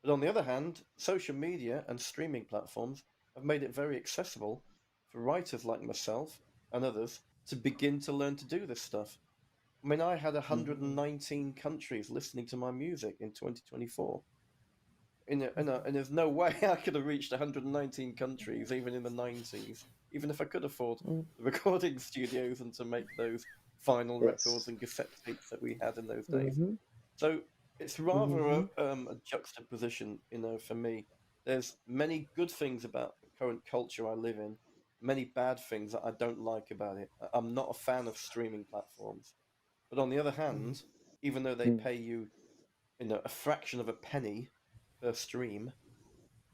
But on the other hand, social media and streaming platforms have made it very accessible for writers like myself and others to begin to learn to do this stuff. I mean, I had 119 countries listening to my music in 2024. And there's no way I could have reached 119 countries, even in the 90s, even if I could afford the recording studios and to make those vinyl records and cassette tapes that we had in those days. So it's rather a juxtaposition, for me. There's many good things about the current culture I live in, many bad things that I don't like about it. I'm not a fan of streaming platforms. But on the other hand, even though they pay you, a fraction of a penny per stream,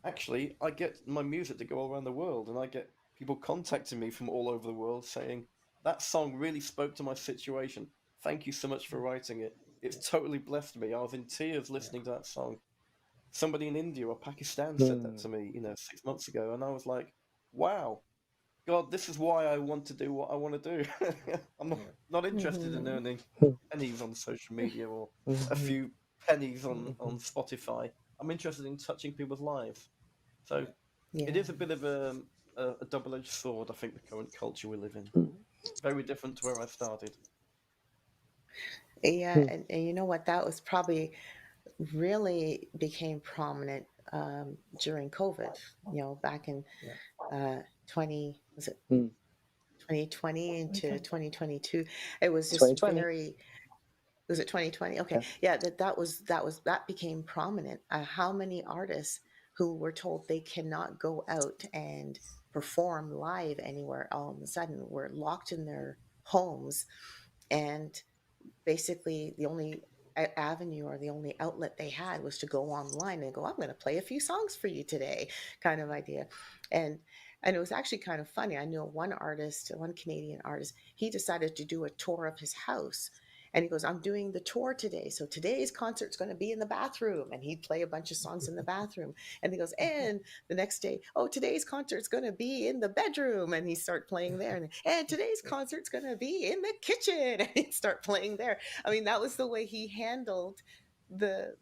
actually, I get my music to go all around the world, and I get people contacting me from all over the world saying, that song really spoke to my situation. Thank you so much for writing it. It's totally blessed me. I was in tears listening to that song. Somebody in India or Pakistan said that to me, 6 months ago, and I was like, wow, God, this is why I want to do what I want to do. I'm not interested in earning pennies on social media or a few pennies on Spotify. I'm interested in touching people's lives. So it is a bit of a double-edged sword, I think, the current culture we live in. Very different to where I started. Yeah, and you know what? That was probably really became prominent during COVID. Back in 2020 into 2022. It was just 2020. very. Was it 2020? Okay, yeah, that became prominent. How many artists who were told they cannot go out and perform live anywhere all of a sudden were locked in their homes, and basically the only avenue or the only outlet they had was to go online and go, I'm going to play a few songs for you today, kind of idea. And it was actually kind of funny. I know one Canadian artist, he decided to do a tour of his house. And he goes, I'm doing the tour today. So today's concert's going to be in the bathroom. And he'd play a bunch of songs in the bathroom. And he goes, and the next day, today's concert's going to be in the bedroom. And he'd start playing there. And today's concert's going to be in the kitchen. And he'd start playing there. I mean, that was the way he handled the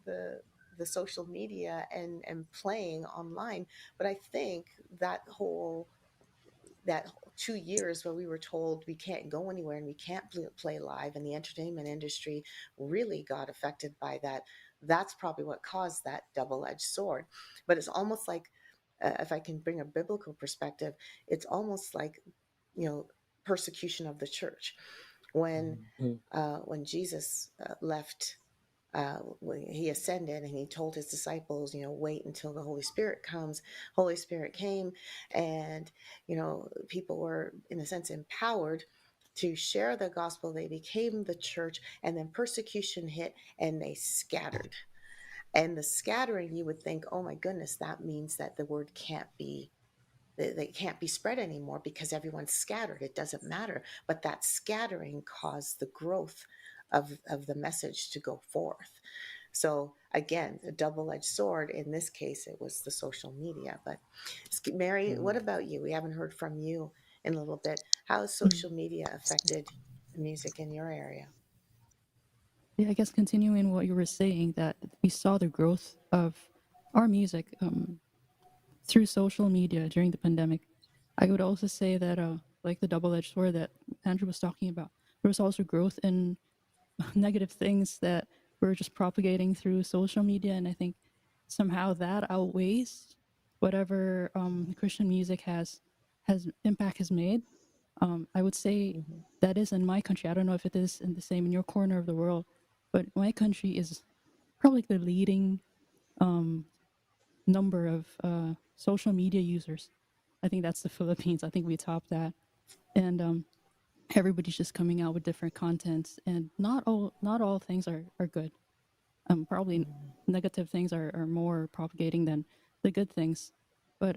social media and playing online. But I think that 2 years where we were told we can't go anywhere and we can't play live, and the entertainment industry really got affected by that. That's probably what caused that double-edged sword. But it's almost like if I can bring a biblical perspective, it's almost like, persecution of the church. When when Jesus left, when he ascended and he told his disciples, wait until the Holy Spirit comes. Holy Spirit came, and people were, in a sense, empowered to share the gospel. They became the church, and then persecution hit, and they scattered. And the scattering, you would think, oh my goodness, that means that the word can't be, they can't be spread anymore because everyone's scattered. It doesn't matter. But that scattering caused the growth of the message to go forth. So again, a double-edged sword. In this case, it was the social media. But Mary, what about you? We haven't heard from you in a little bit. How has social media affected music in your area? Yeah, I guess continuing what you were saying, that we saw the growth of our music through social media during the pandemic. I would also say that, like the double-edged sword that Andrew was talking about, there was also growth in negative things that were just propagating through social media, and I think somehow that outweighs whatever Christian music has impact has made. I would say that is in my country. I don't know if it is in the same in your corner of the world, but my country is probably the leading number of social media users. I think that's the Philippines. I think we topped that, and everybody's just coming out with different contents, and not all things are good. Probably negative things are more propagating than the good things. But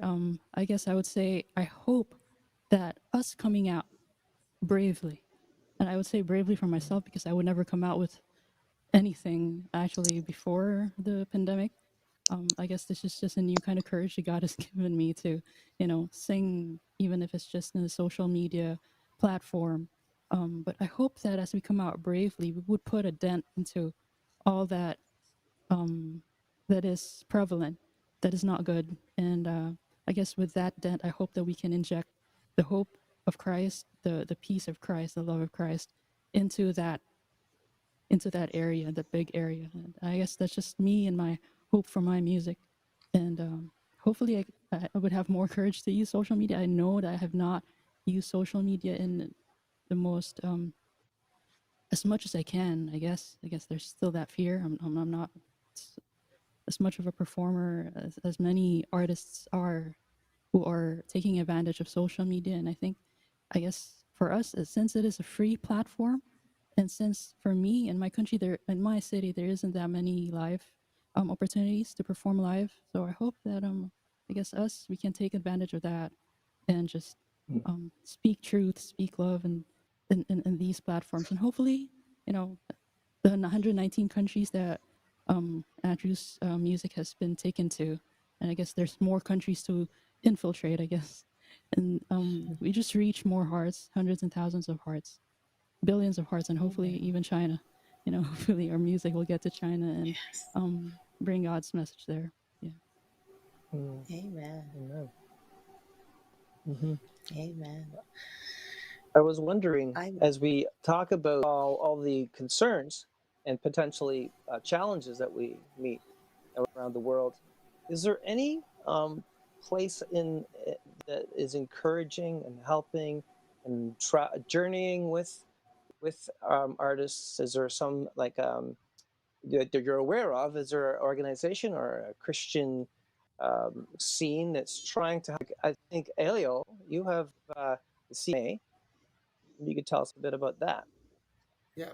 I guess I would say I hope that us coming out bravely, and I would say bravely for myself because I would never come out with anything actually before the pandemic. I guess this is just a new kind of courage that God has given me to, sing, even if it's just in a social media platform. But I hope that as we come out bravely, we would put a dent into all that um, that is prevalent, that is not good. And I guess with that dent, I hope that we can inject the hope of Christ, the peace of Christ, the love of Christ into that area, that big area. And I guess that's just me and my hope for my music. And hopefully I would have more courage to use social media. I know that I have not used social media in the most as much as I can. I guess there's still that fear. I'm not as much of a performer as many artists are who are taking advantage of social media. And I guess for us, since it is a free platform, and since for me in my country, there in my city, there isn't that many live opportunities to perform live. So I hope that I guess we can take advantage of that and just speak truth, speak love, and in these platforms, and hopefully, you know, the 119 countries that Andrew's music has been taken to, and I guess there's more countries to infiltrate. I guess, and we just reach more hearts, hundreds and thousands of hearts, billions of hearts, and hopefully even China. Hopefully our music will get to China and Yes. bring God's message there. Yeah. Amen. Amen. Mm-hmm. Amen. I was wondering, I'm as we talk about all the concerns and potentially challenges that we meet around the world, is there any place in that is encouraging and helping and journeying with artists? Is there some that you're aware of? Is there an organization or a Christian scene that's trying to? I think Elio, you have the CMA. You could tell us a bit about that. Yeah.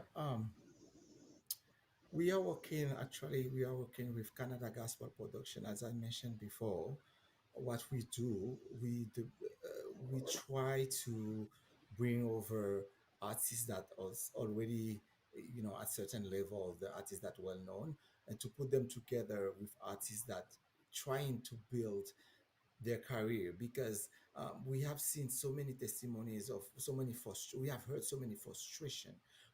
We are working with Canada Gospel Production. As I mentioned before, what we try to bring over artists that are already, at certain level of the artists that well known, and to put them together with artists that trying to build their career, because we have seen so many testimonies of we have heard so many frustration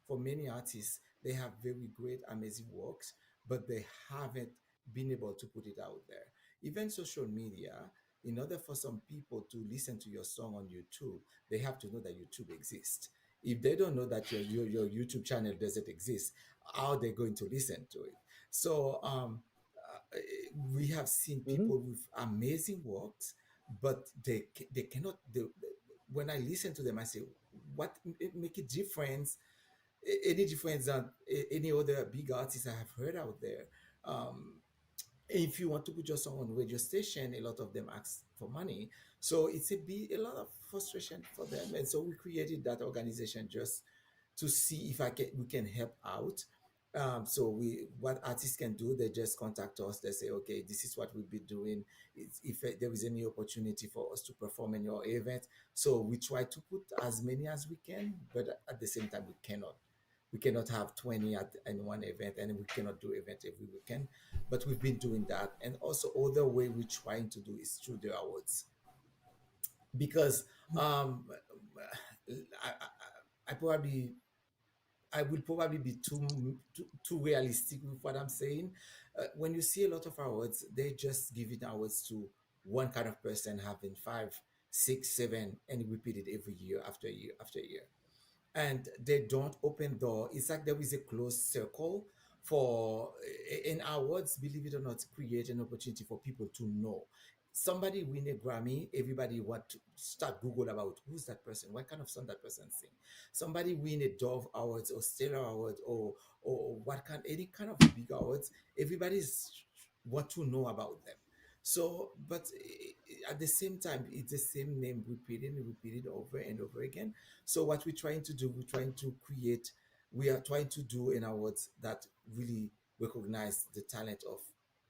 for many artists. They have very great amazing works, but they haven't been able to put it out there. Even social media, in order for some people to listen to your song on YouTube, they have to know that YouTube exists. If they don't know that your YouTube channel doesn't exist, how are they going to listen to it? So we have seen Mm-hmm. people with amazing works, but they cannot. When I listen to them, I say, what make a difference? Any difference than any other big artists I have heard out there? Um, if you want to put your song on radio station, a lot of them ask for money, so it's a lot of frustration for them, and so we created that organization just to see if we can help out. So we what artists can do, they just contact us, they say, okay, this is what we'll be doing. If there is any opportunity for us to perform in your event, so we try to put as many as we can, but at the same time we cannot have 20 at in one event, and we cannot do event every weekend. But we've been doing that, and also other way we're trying to do is through the awards, because I probably I will probably be too realistic with what I'm saying. When you see a lot of awards, they just giving awards to one kind of person having five, six, seven, and repeat it every year after year after year, and they don't open door. It's like there is a closed circle for in awards, believe it or not, create an opportunity for people to know. Somebody win a Grammy, everybody want to start Google about who's that person, what kind of song that person sing. Somebody win a Dove Awards or Stellar Awards, or what kind, any kind of big awards, everybody's want to know about them. So, but at the same time, it's the same name repeated and repeated over and over again. So what we're trying to do, we are trying to do in awards that really recognize the talent of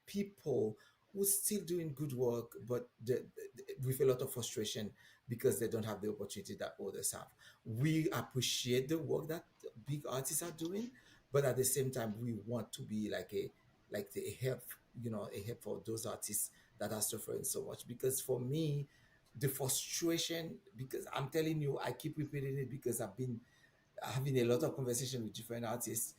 people who still doing good work, but with a lot of frustration because they don't have the opportunity that others have. We appreciate the work that big artists are doing, but at the same time, we want to be like the help, a help for those artists that are suffering so much. Because for me, the frustration, because I'm telling you, I keep repeating it because I've been having a lot of conversation with different artists.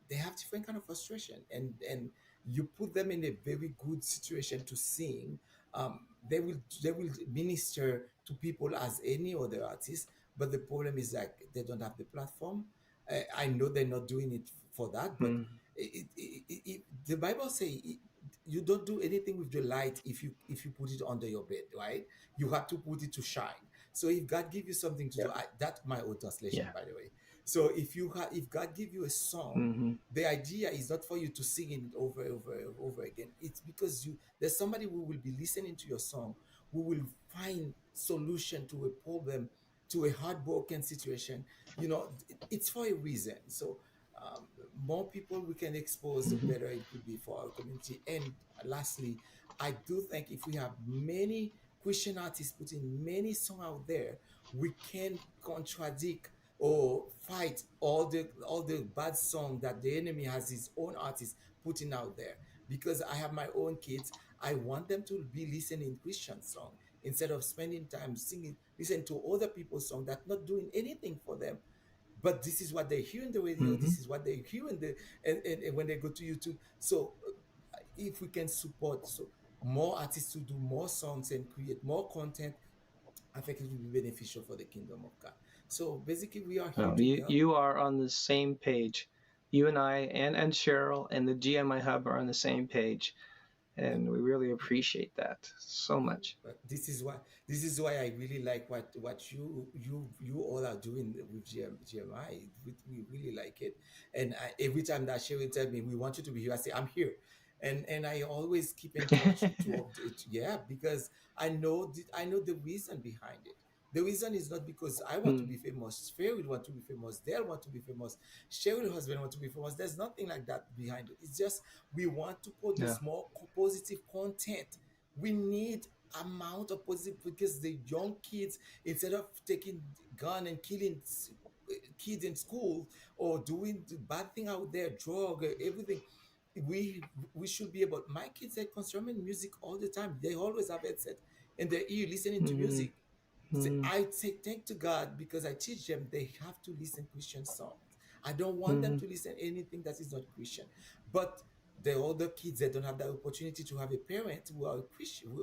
They have different kind of frustration, and you put them in a very good situation to sing. They will minister to people as any other artist, but the problem is like they don't have the platform. I know they're not doing it for that, but the Bible say you don't do anything with the light if you put it under your bed, right? You have to put it to shine. So if God give you something to Yeah. do, that's my old translation, Yeah. by the way. So if God give you a song, Mm-hmm. the idea is not for you to sing it over and over and over again. It's because there's somebody who will be listening to your song, who will find solution to a problem, to a heartbroken situation. It's for a reason. So more people we can expose, the Mm-hmm. better it could be for our community. And lastly, I do think if we have many Christian artists putting many songs out there, we can contradict or fight all the bad song that the enemy has his own artists putting out there. Because I have my own kids, I want them to be listening Christian song instead of spending time singing, listen to other people's song that not doing anything for them, but this is what they hear in the radio, Mm-hmm. this is what they hear in the and when they go to YouTube. So if we can support more artists to do more songs and create more content, I think it will be beneficial for the kingdom of God. So basically we are here Well, to you help. you are on the same page. You and I and Cheryl and the GMI Hub are on the same page, and we really appreciate that so much. But this is why I really like what you all are doing with GMI. We really like it, and every time that she will tell me we want you to be here, I say I'm here, and I always keep in touch to update. Yeah, because I know the reason behind it. The reason is not because I want to Mm, be famous. Fairwood want to be famous. Dale want to be famous. Cheryl husband want to be famous. There's nothing like that behind it. It's just we want to yeah. produce more positive content. We need amount of positive, because the young kids, instead of taking gun and killing kids in school or doing the bad thing out there, drug, everything, we should be able. My kids are consuming music all the time. They always have headset in their ear listening to Mm-hmm. music. Mm-hmm. I say thank to God because I teach them they have to listen Christian songs. I don't want them Mm-hmm. to listen anything that is not Christian. But the older kids that don't have that opportunity to have a parent who are Christian,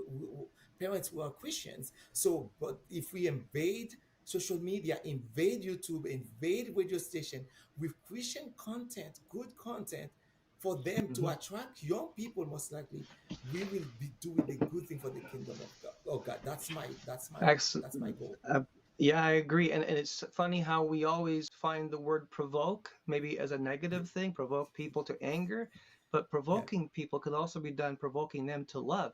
parents who are Christians. So, but if we invade social media, invade YouTube, invade radio station with Christian content, good content, for them to Mhm. attract young people. Most likely, we will be doing the good thing for the kingdom of God. Oh God, Ex- that's my goal. uh, yeah, I agree. And it's funny how we always find the word provoke maybe as a Yeah, negative thing, provoke people to anger, but yeah, provoking people can also be done provoking them to love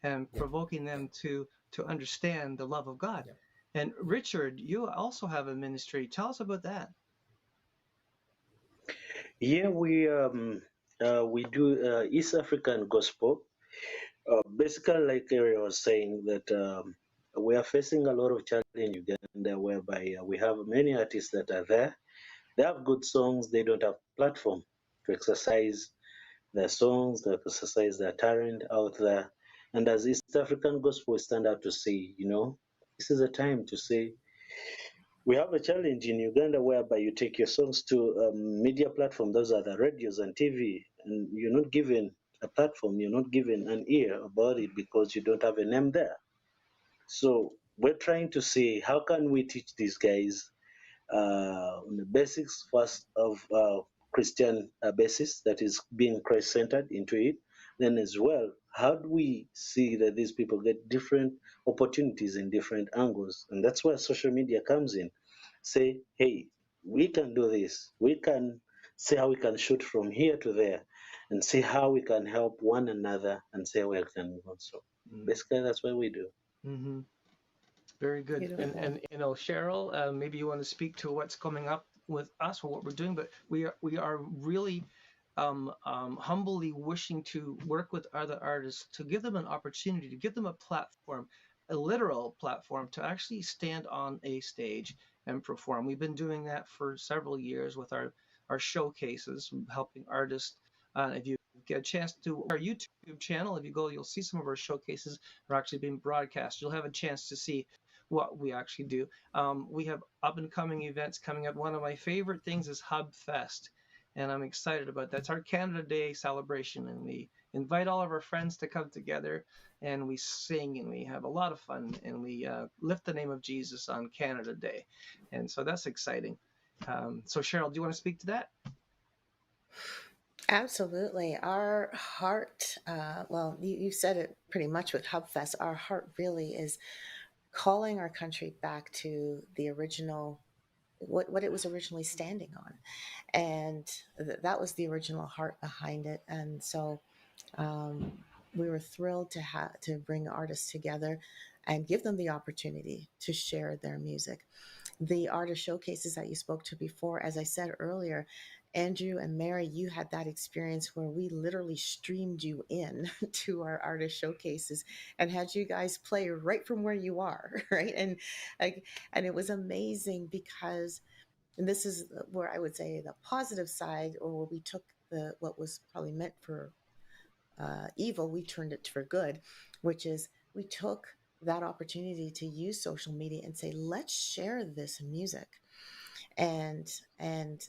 and yeah, provoking yeah, them to understand the love of God. yeah, And yeah. Richard, you also have a ministry. Tell us about that. Yeah, we do East African gospel. Basically, like Ariel was saying, that we are facing a lot of challenge in Uganda, whereby we have many artists that are there. They have good songs, they don't have platform to exercise their songs, to exercise their talent out there. And as East African gospel, we stand out to say, this is a time to say we have a challenge in Uganda whereby you take your songs to media platform. Those are the radios and TV, and you're not given a platform. You're not given an ear about it because you don't have a name there. So we're trying to see how can we teach these guys on the basics first of Christian basis, that is being Christ centered into it. Then as well, how do we see that these people get different opportunities in different angles? And that's where social media comes in. Say, hey, we can do this. We can see how we can shoot from here to there and see how we can help one another and see how we can move on. So basically, that's what we do. Mm-hmm. Very good. Beautiful. And Cheryl, maybe you want to speak to what's coming up with us or what we're doing, but we are really humbly wishing to work with other artists to give them an opportunity, to give them a platform, a literal platform to actually stand on a stage and perform. We've been doing that for several years with our showcases, helping artists. If you get a chance to our YouTube channel, if you go, you'll see some of our showcases are actually being broadcast. You'll have a chance to see what we actually do. We have up and coming events coming up. One of my favorite things is Hub Fest, and I'm excited about that. That's our Canada Day celebration, and we invite all of our friends to come together, and we sing, and we have a lot of fun, and we lift the name of Jesus on Canada Day, and so that's exciting. So Cheryl, do you want to speak to that? Absolutely. Our heart, well, you said it pretty much with HubFest. Our heart really is calling our country back to the original, what it was originally standing on. And that was the original heart behind it. And so um, we were thrilled to bring artists together and give them the opportunity to share their music. The artist showcases that you spoke to before, as I said earlier, Andrew and Mary, you had that experience where we literally streamed you in to our artist showcases and had you guys play right from where you are, right? Like, and it was amazing because, and this is where I would say the positive side, or where we took the what was probably meant for evil, we turned it for good, which is we took that opportunity to use social media and say, let's share this music and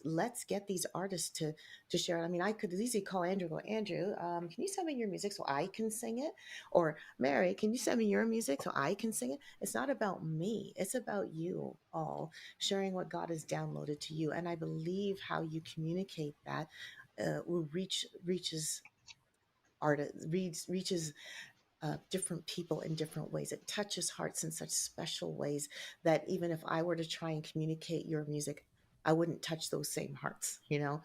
let's get these artists to share it. I mean, I could easily call Andrew, go, Andrew, can you send me your music so I can sing it? Or Mary, can you send me your music so I can sing it? It's not about me. It's about you all sharing what God has downloaded to you. And I believe how you communicate that will reaches artists, reaches different people in different ways. It touches hearts in such special ways that even if I were to try and communicate your music, I wouldn't touch those same hearts, you know?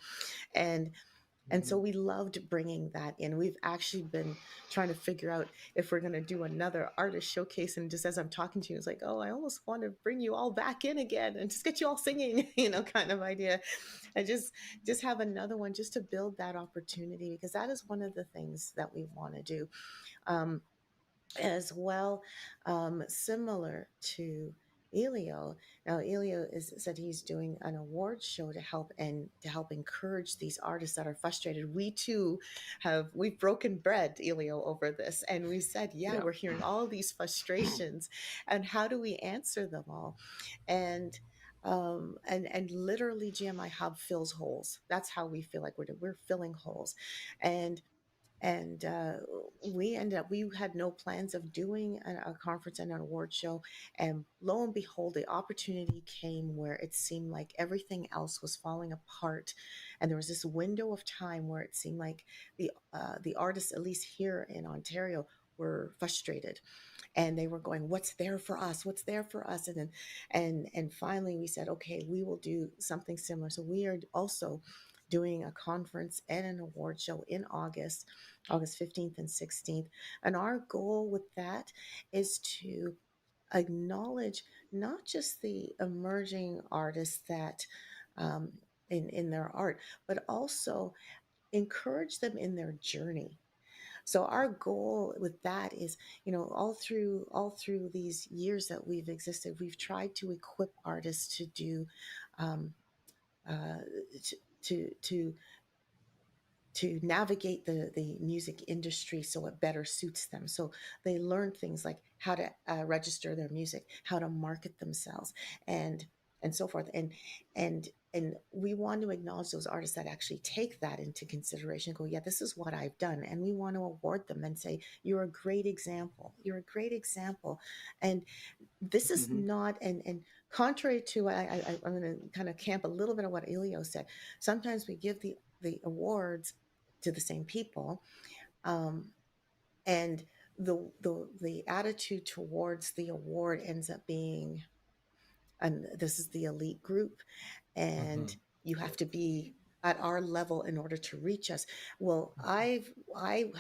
And so we loved bringing that in. We've actually been trying to figure out if we're going to do another artist showcase. And just as I'm talking to you, it's like, oh, I almost want to bring you all back in again and just get you all singing, kind of idea. And just have another one just to build that opportunity, because that is one of the things that we want to do. Um, as well, similar to Elio. Now, Elio said he's doing an award show to help encourage these artists that are frustrated. We too we've broken bread, Elio, over this, and we said, yeah, Yeah. we're hearing all these frustrations, and how do we answer them all? And and literally, GMI Hub fills holes. That's how we feel like we're filling holes, and and we ended up, we had no plans of doing a conference and an award show, and lo and behold, the opportunity came where it seemed like everything else was falling apart, and there was this window of time where it seemed like the artists, at least here in Ontario, were frustrated, and they were going, what's there for us, what's there for us? And then and finally we said, okay, we will do something similar. So we are also doing a conference and an award show in August 15th and 16th. And our goal with that is to acknowledge not just the emerging artists that in their art, but also encourage them in their journey. So our goal with that is, all through these years that we've existed, we've tried to equip artists to do um, uh, to to to navigate the music industry so it better suits them. So they learn things like how to register their music, how to market themselves, and and so forth. And we want to acknowledge those artists that actually take that into consideration. Go, yeah, this is what I've done, and we want to award them and say, you're a great example. You're a great example, and this is Mm-hmm. not and contrary to I'm going to kind of camp a little bit of what Elio said. Sometimes we give the awards to the same people, um, and the attitude towards the award ends up being, and this is the elite group, Mm-hmm. and you Yeah. have to be at our level in order to reach us. Well, I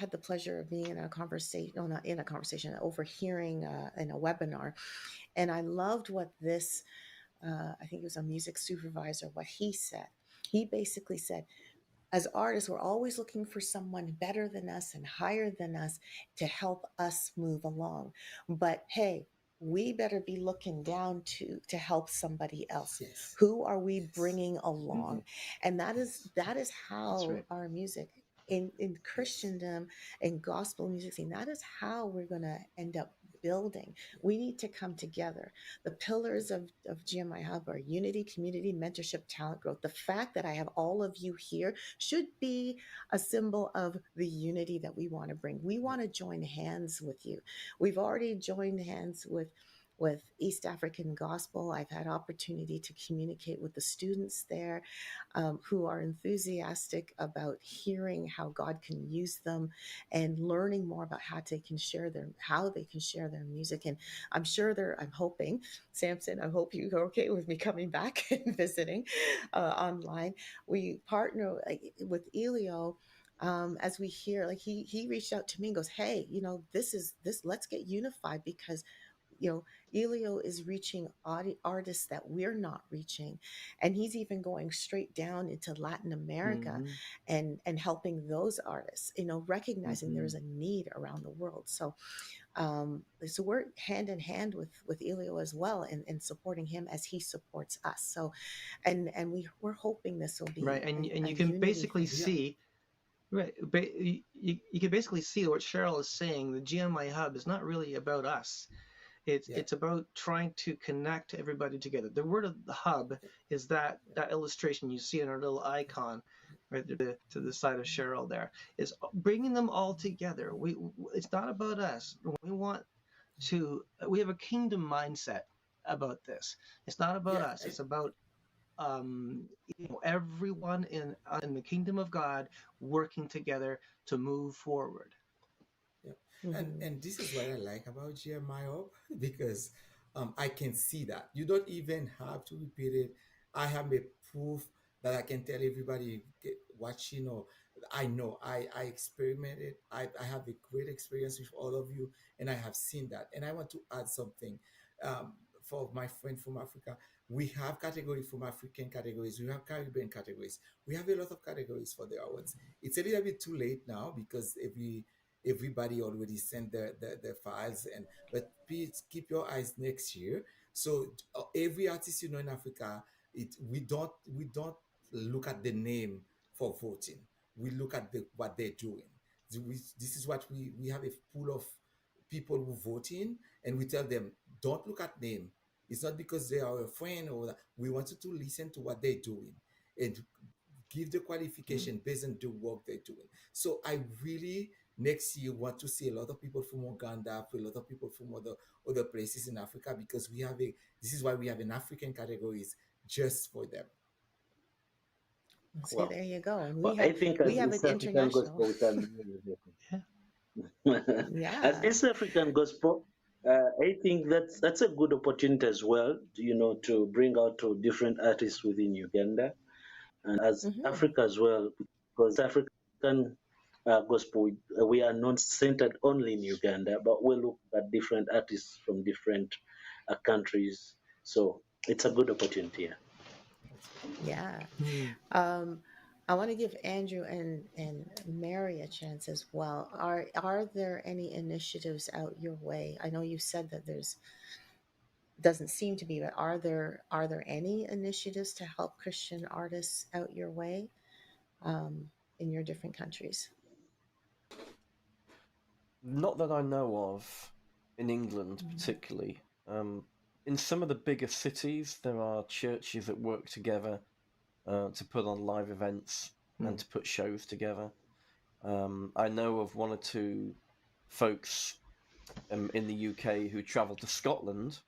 had the pleasure of being in a conversation, no, not in a conversation, overhearing in a webinar, and I loved what this, I think it was a music supervisor, what he said. He basically said, as artists, we're always looking for someone better than us and higher than us to help us move along. But hey, we better be looking down to help somebody else. Yes. Who are we Yes. bringing Mm-hmm. along? And Yes. that is That's how right. our music in Yes. Christendom and gospel music scene, that is how we're going to end up building. We need to come together. The pillars of GMI Hub are unity, community, mentorship, talent growth. The fact that I have all of you here should be a symbol of the unity that we want to bring. We Yeah. want to join hands with you. We've already joined hands with East African Gospel. I've had opportunity to communicate with the students there, who are enthusiastic about hearing how God can use them and learning more about how they can share their music. And I'm hoping, Samson, I hope you're okay with me coming back and visiting online. We partner with Elio, as we hear, like he reached out to me and goes, hey, let's get unified, because you know Elio is reaching artists that we're not reaching, and he's even going straight down into Latin America Mm-hmm. and helping those artists, recognizing Mm-hmm. there's a need around the world. So we're hand in hand with Elio as well, and supporting him as he supports us. So we're hoping this will Right, be and a you can unity basically thing. Yeah. see, right, you can basically see what Cheryl is saying. The GMI Hub is not really about us. Yeah. It's about trying to connect everybody together. The word of the hub is that illustration you see in our little icon right there to the side of Cheryl. There is bringing them all together. It's not about us. We have a kingdom mindset about this. It's not about Yeah. us. It's about everyone in the kingdom of God working together to move forward. Yeah. And Hmm. and this is what I like about GMIO because I can see that. You don't even have to repeat it. I have a proof that I can tell everybody watching, or I experimented. I have a great experience with all of you, and I have seen that. And I want to add something um, for my friend from Africa. We have categories from African categories. We have Caribbean categories. We have a lot of categories for the awards. It's a little bit too late now because everybody already sent their files, and but please keep your eyes next year. So every artist in Africa, we don't look at the name for voting. We look at what they're doing. This is what we have a pool of people who vote in, and we tell them, don't look at name. It's not because they are a friend, or that. We want you to listen to what they're doing and give the qualification based on the work they're doing. So I really next year want to see a lot of people from Uganda, a lot of people from other places in Africa, because this is why we have an African categories just for them. See, Well, there you go. And well, I think we as have East it African international. gospel, we can. As Yeah. East African gospel, I think that's a good opportunity as well, to bring out to different artists within Uganda and as Hmm. Africa as well, because African gospel, we are not centered only in Uganda, but we look at different artists from different countries. So it's a good opportunity. Yeah. Yeah. Mm. Um, I want to give Andrew and Mary a chance as well. Are there any initiatives out your way? I know you said that there's doesn't seem to be, but are there any initiatives to help Christian artists out your way um, in your different countries? Not that I know of, in England Mhm. particularly. In some of the bigger cities, there are churches that work together to put on live events and Mm. to put shows together. I know of one or two folks in the UK who travel to Scotland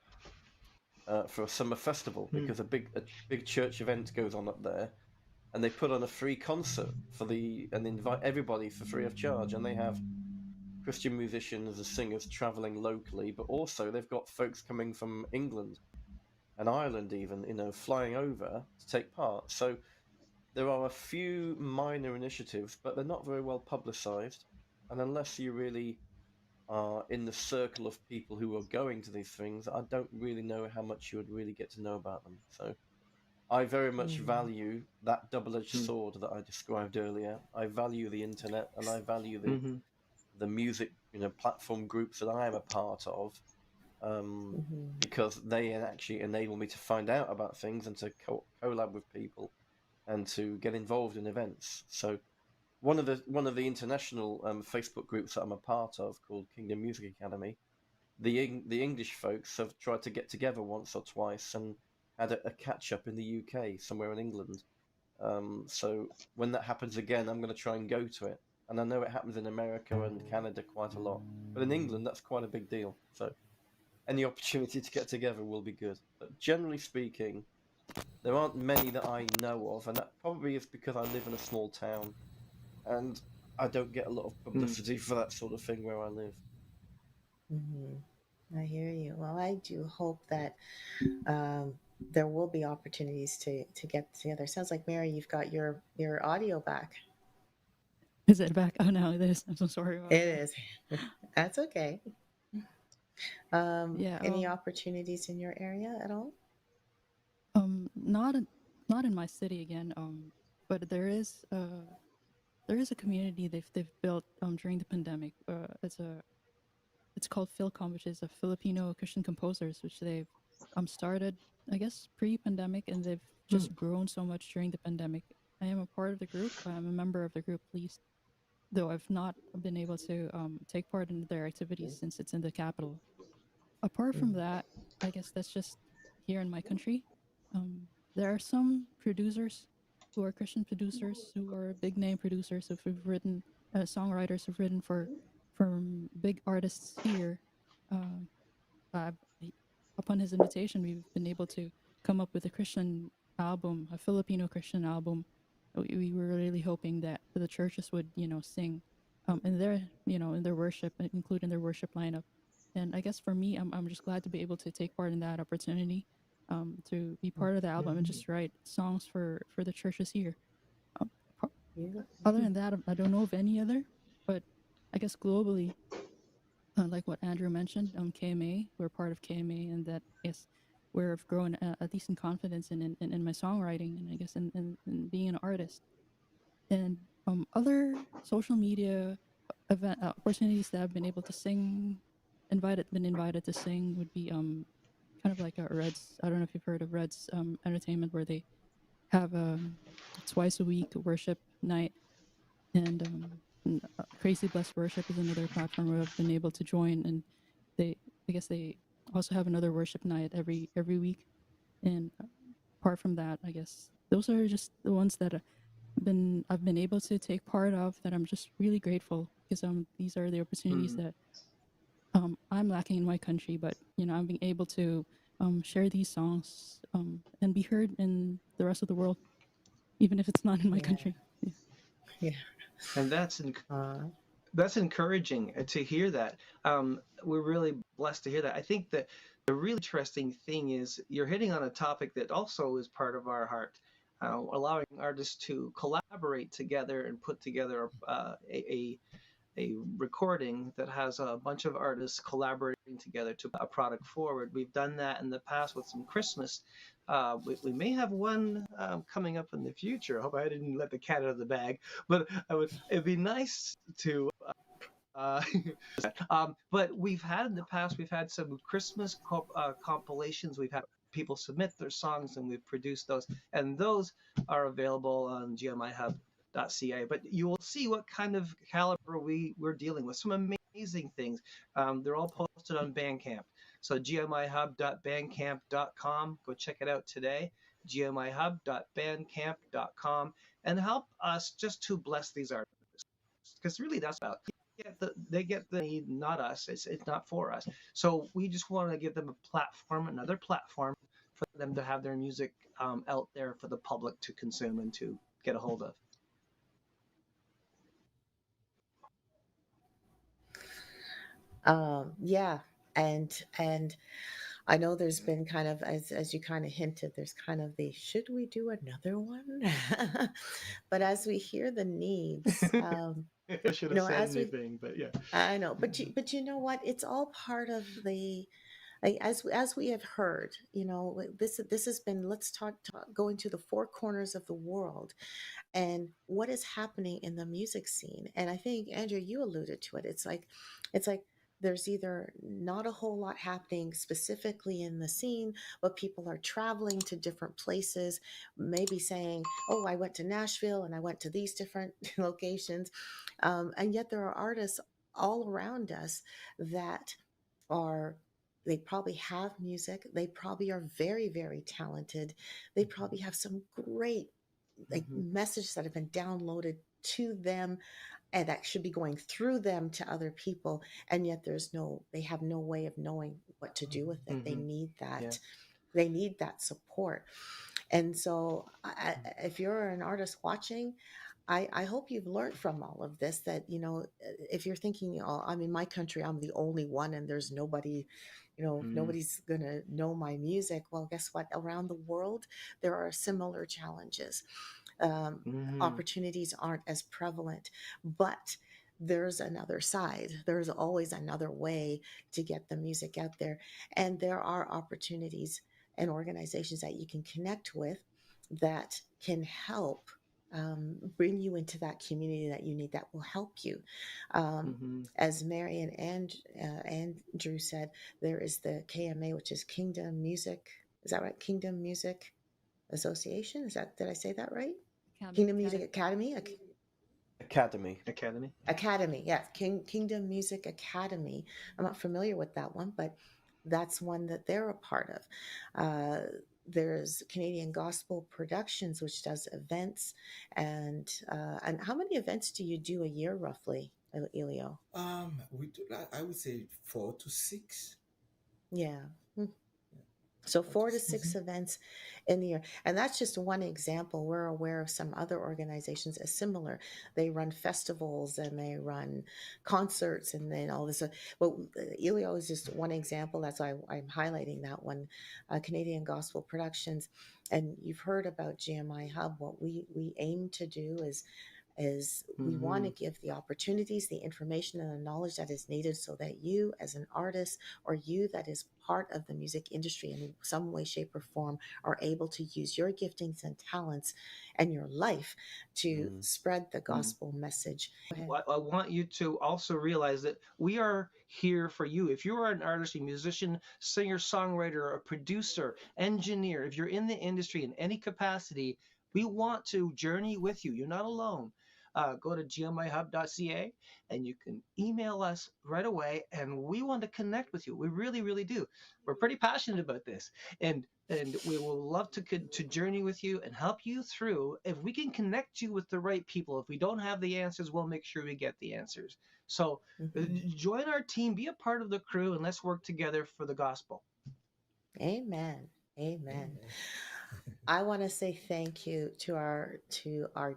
for a summer festival Mm. because a big church event goes on up there, and they put on a free concert and invite everybody for free of charge, and they have Christian musicians and singers traveling locally, but also they've got folks coming from England and Ireland even, flying over to take part. So there are a few minor initiatives, but they're not very well publicized. And unless you really are in the circle of people who are going to these things, I don't really know how much you would really get to know about them. So I very much Mm. value that double-edged Mm. sword that I described earlier. I value the internet and I value Mm-hmm. the music, platform groups that I am a part of, Mhm. because they actually enable me to find out about things and to collab with people and to get involved in events. So one of the international Facebook groups that I'm a part of, called Kingdom Music Academy, the English folks have tried to get together once or twice and had a catch up in the UK, somewhere in England. So when that happens again, I'm going to try and go to it. And I know it happens in America and Canada quite a lot, but in England that's quite a big deal. So any opportunity to get together will be good. But generally speaking, there aren't many that I know of, and that probably is because I live in a small town and I don't get a lot of Mm. publicity for that sort of thing where I live. Mhm. I hear you. Well, I do hope that um, there will be opportunities to get together. Sounds like Mary, you've got your audio back. Is it back? Oh no, it is. I'm so sorry It about that. is. That's okay. Yeah. Any opportunities in your area at all? Not in my city again. But there is a community they've built during the pandemic. It's called Philcom, which is a Filipino Christian composers, which they've started, I guess, pre-pandemic, and they've Mm. just grown so much during the pandemic. I am a part of the group. I'm a member of the group, at least, though I've not been able to take part in their activities since it's in the capital. Apart from Mm. that, I guess that's just here in my country. There are some producers who are Christian producers who are big name producers who've written songwriters who've written for big artists here. Um, uh, Upon his invitation, we've been able to come up with a Christian album, a Filipino Christian album. We were really hoping that the churches would, sing in their worship, include in their worship lineup. And I guess for me, I'm just glad to be able to take part in that opportunity, to be part of the album and Mhm. just write songs for the churches here. Um, Beautiful. Other than that, I don't know of any other, but I guess globally, like what Andrew mentioned, KMA, we're part of KMA, and that yes, we've grown a decent confidence in my songwriting, and I guess in being an artist. And other social media event opportunities that I've been able to been invited to sing would be kind of like a Reds. I don't know if you've heard of Reds Entertainment, where they have twice a week worship night, and Crazy Blessed Worship is another platform where I've been able to join, and I guess they also have another worship night every week. And apart from that, I guess those are just the ones that I've been able to take part of, that I'm just really grateful, because these are the opportunities that I'm lacking in my country. But I'm being able to share these songs and be heard in the rest of the world, even if it's not in my Yeah. country. Yeah. Yeah. And that's encouraging to hear that. We're really blessed to hear that. I think that the really interesting thing is you're hitting on a topic that also is part of our heart, allowing artists to collaborate together and put together a recording that has a bunch of artists collaborating together to put a product forward. We've done that in the past with some Christmas. We may have one coming up in the future. I hope I didn't let the cat out of the bag, but it'd be nice to. Uh, but we've had in the past, we've had some Christmas compilations. We've had people submit their songs and we've produced those, and those are available on gmihub.ca. But you will see what kind of caliber we're dealing with. Some amazing things. They're all posted on Bandcamp. So gmihub.bandcamp.com. Go check it out today. gmihub.bandcamp.com, and help us just to bless these artists, because really that's about they get the need, not us. It's not for us. So we just want to give them a platform, another platform for them to have their music out there for the public to consume and to get a hold of. Yeah, and I know there's been kind of, as you kind of hinted, there's kind of the should we do another one? But as we hear the needs, I should have said as we anything, but yeah. I know, but you know what? It's all part of the, like, as we have heard, this has been, let's talk going to the four corners of the world and what is happening in the music scene. And I think, Andrew, you alluded to it. It's like there's either not a whole lot happening specifically in the scene, but people are traveling to different places, maybe saying, oh, I went to Nashville and I went to these different locations. And yet there are artists all around us that are, they probably have music, they probably are very, very talented, they probably have some great, like, messages that have been downloaded to them and that should be going through them to other people, and yet they have no way of knowing what to do with it. They need that, Yeah. they need that support. And so if you're an artist watching, I hope you've learned from all of this that, if you're thinking, oh, I'm in my country, I'm the only one and there's nobody, nobody's going to know my music. Well, guess what? Around the world, there are similar challenges. Opportunities aren't as prevalent, but there's another side. There's always another way to get the music out there. And there are opportunities and organizations that you can connect with that can help bring you into that community that you need, that will help you. As Marion and Drew said, there is the KMA, which is Kingdom Music. Is that right? Kingdom Music Association. Did I say that right? Kingdom Music Academy. Academy. Academy, yeah, Kingdom Music Academy. I'm not familiar with that one, but that's one that they're a part of. There's Canadian Gospel Productions, which does events, and how many events do you do a year roughly, Elio? We do, I would say 4 to 6. Yeah. So 4 to 6 events in the year. And that's just one example. We're aware of some other organizations as similar. They run festivals and they run concerts and then all this. But Elio is just one example. That's why I'm highlighting that one, Canadian Gospel Productions. And you've heard about GMI Hub. What we aim to do is we want to give the opportunities, the information, and the knowledge that is needed so that you as an artist, or you that is part of the music industry in some way, shape, or form, are able to use your giftings and talents and your life to spread the gospel message. I want you to also realize that we are here for you. If you are an artist, a musician, singer, songwriter, a producer, engineer, if you're in the industry in any capacity, we want to journey with you. You're not alone. go to gmihub.ca and you can email us right away. And we want to connect with you. We really, really do. We're pretty passionate about this. And we will love to journey with you and help you through. If we can connect you with the right people, if we don't have the answers, we'll make sure we get the answers. So join our team, be a part of the crew, and let's work together for the gospel. Amen. Amen. I want to say thank you to our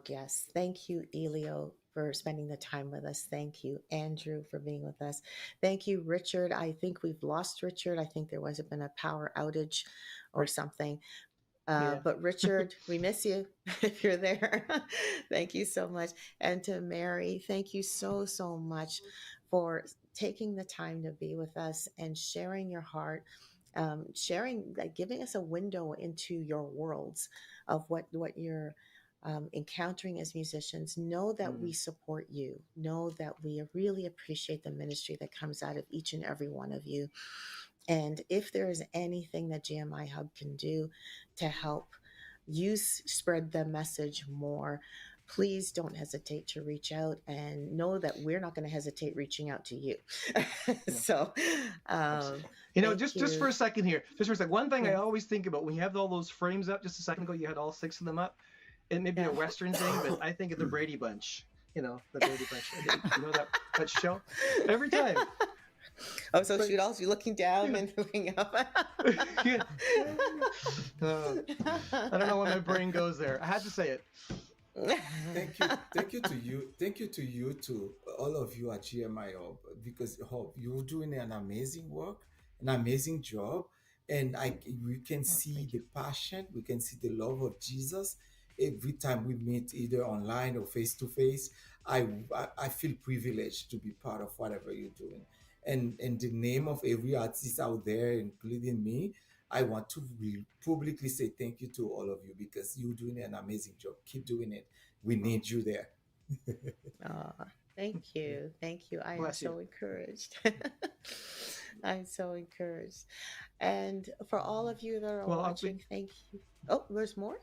guests. Thank you, Elio, for spending the time with us. Thank you, Andrew, for being with us. Thank you, Richard. I think we've lost Richard. I think there was been a power outage or something. But Richard, we miss you if you're there. Thank you so much. And to Mary, thank you so, so much for taking the time to be with us and sharing your heart, sharing, like giving us a window into your worlds of what you're encountering as musicians. Know that we support you. Know that we really appreciate the ministry that comes out of each and every one of you. And if there is anything that GMI Hub can do to help you spread the message more, please don't hesitate to reach out, and know that we're not going to hesitate reaching out to you. So, just for a second here, one thing I always think about when you have all those frames up, just a second ago, you had all 6 of them up. It may be a Western thing, but I think of the Brady Bunch, the Brady Bunch. You know that show? Every time. Oh, so shoot, all you looking down and looking up. I don't know when my brain goes there. I had to say it. Thank you to all of you at GMI Hub, because you're doing an amazing work, an amazing job, and we can see the passion, we can see the love of Jesus every time we meet, either online or face to face. I feel privileged to be part of whatever you're doing. And in the name of every artist out there, including me, I want to publicly say thank you to all of you, because you're doing an amazing job. Keep doing it. We need you there. Thank you. Thank you. I am so encouraged. I'm so encouraged. And for all of you that are watching, thank you. Oh, there's more?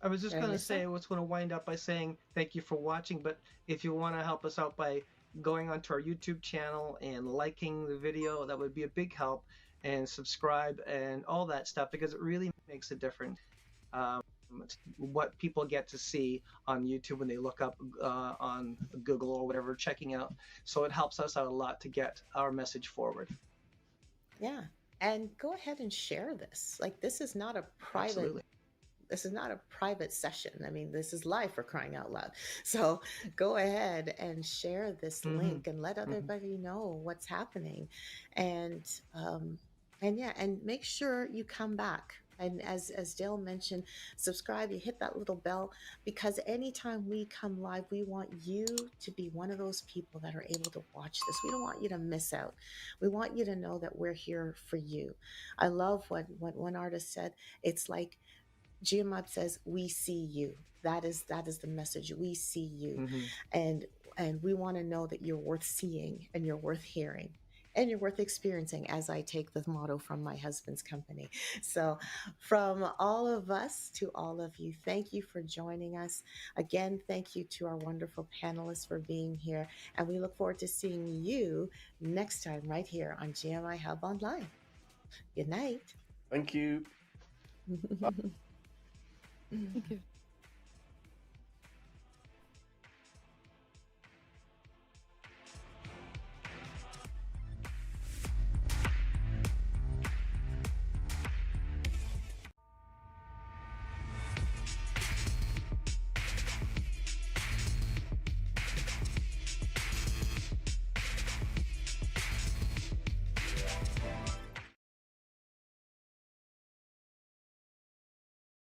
I was just going to say, I was going to wind up by saying thank you for watching, but if you want to help us out by going onto our YouTube channel and liking the video, that would be a big help, and subscribe and all that stuff, because it really makes a difference. What people get to see on YouTube when they look up on Google or whatever, checking out. So it helps us out a lot to get our message forward. Yeah. And go ahead and share this. Like, this is not a private Absolutely. This is not a private session. I mean, this is live, for crying out loud. So go ahead and share this link and let everybody know what's happening. And make sure you come back. And as Dale mentioned, subscribe, you hit that little bell, because anytime we come live, we want you to be one of those people that are able to watch this. We don't want you to miss out. We want you to know that we're here for you. I love what one artist said. It's like, GMUB says, we see you. That is the message. We see you. And we want to know that you're worth seeing, and you're worth hearing, and you're worth experiencing, as I take the motto from my husband's company. So from all of us to all of you, thank you for joining us. Again, thank you to our wonderful panelists for being here. And we look forward to seeing you next time right here on GMI Hub Online. Good night. Thank you. Thank you.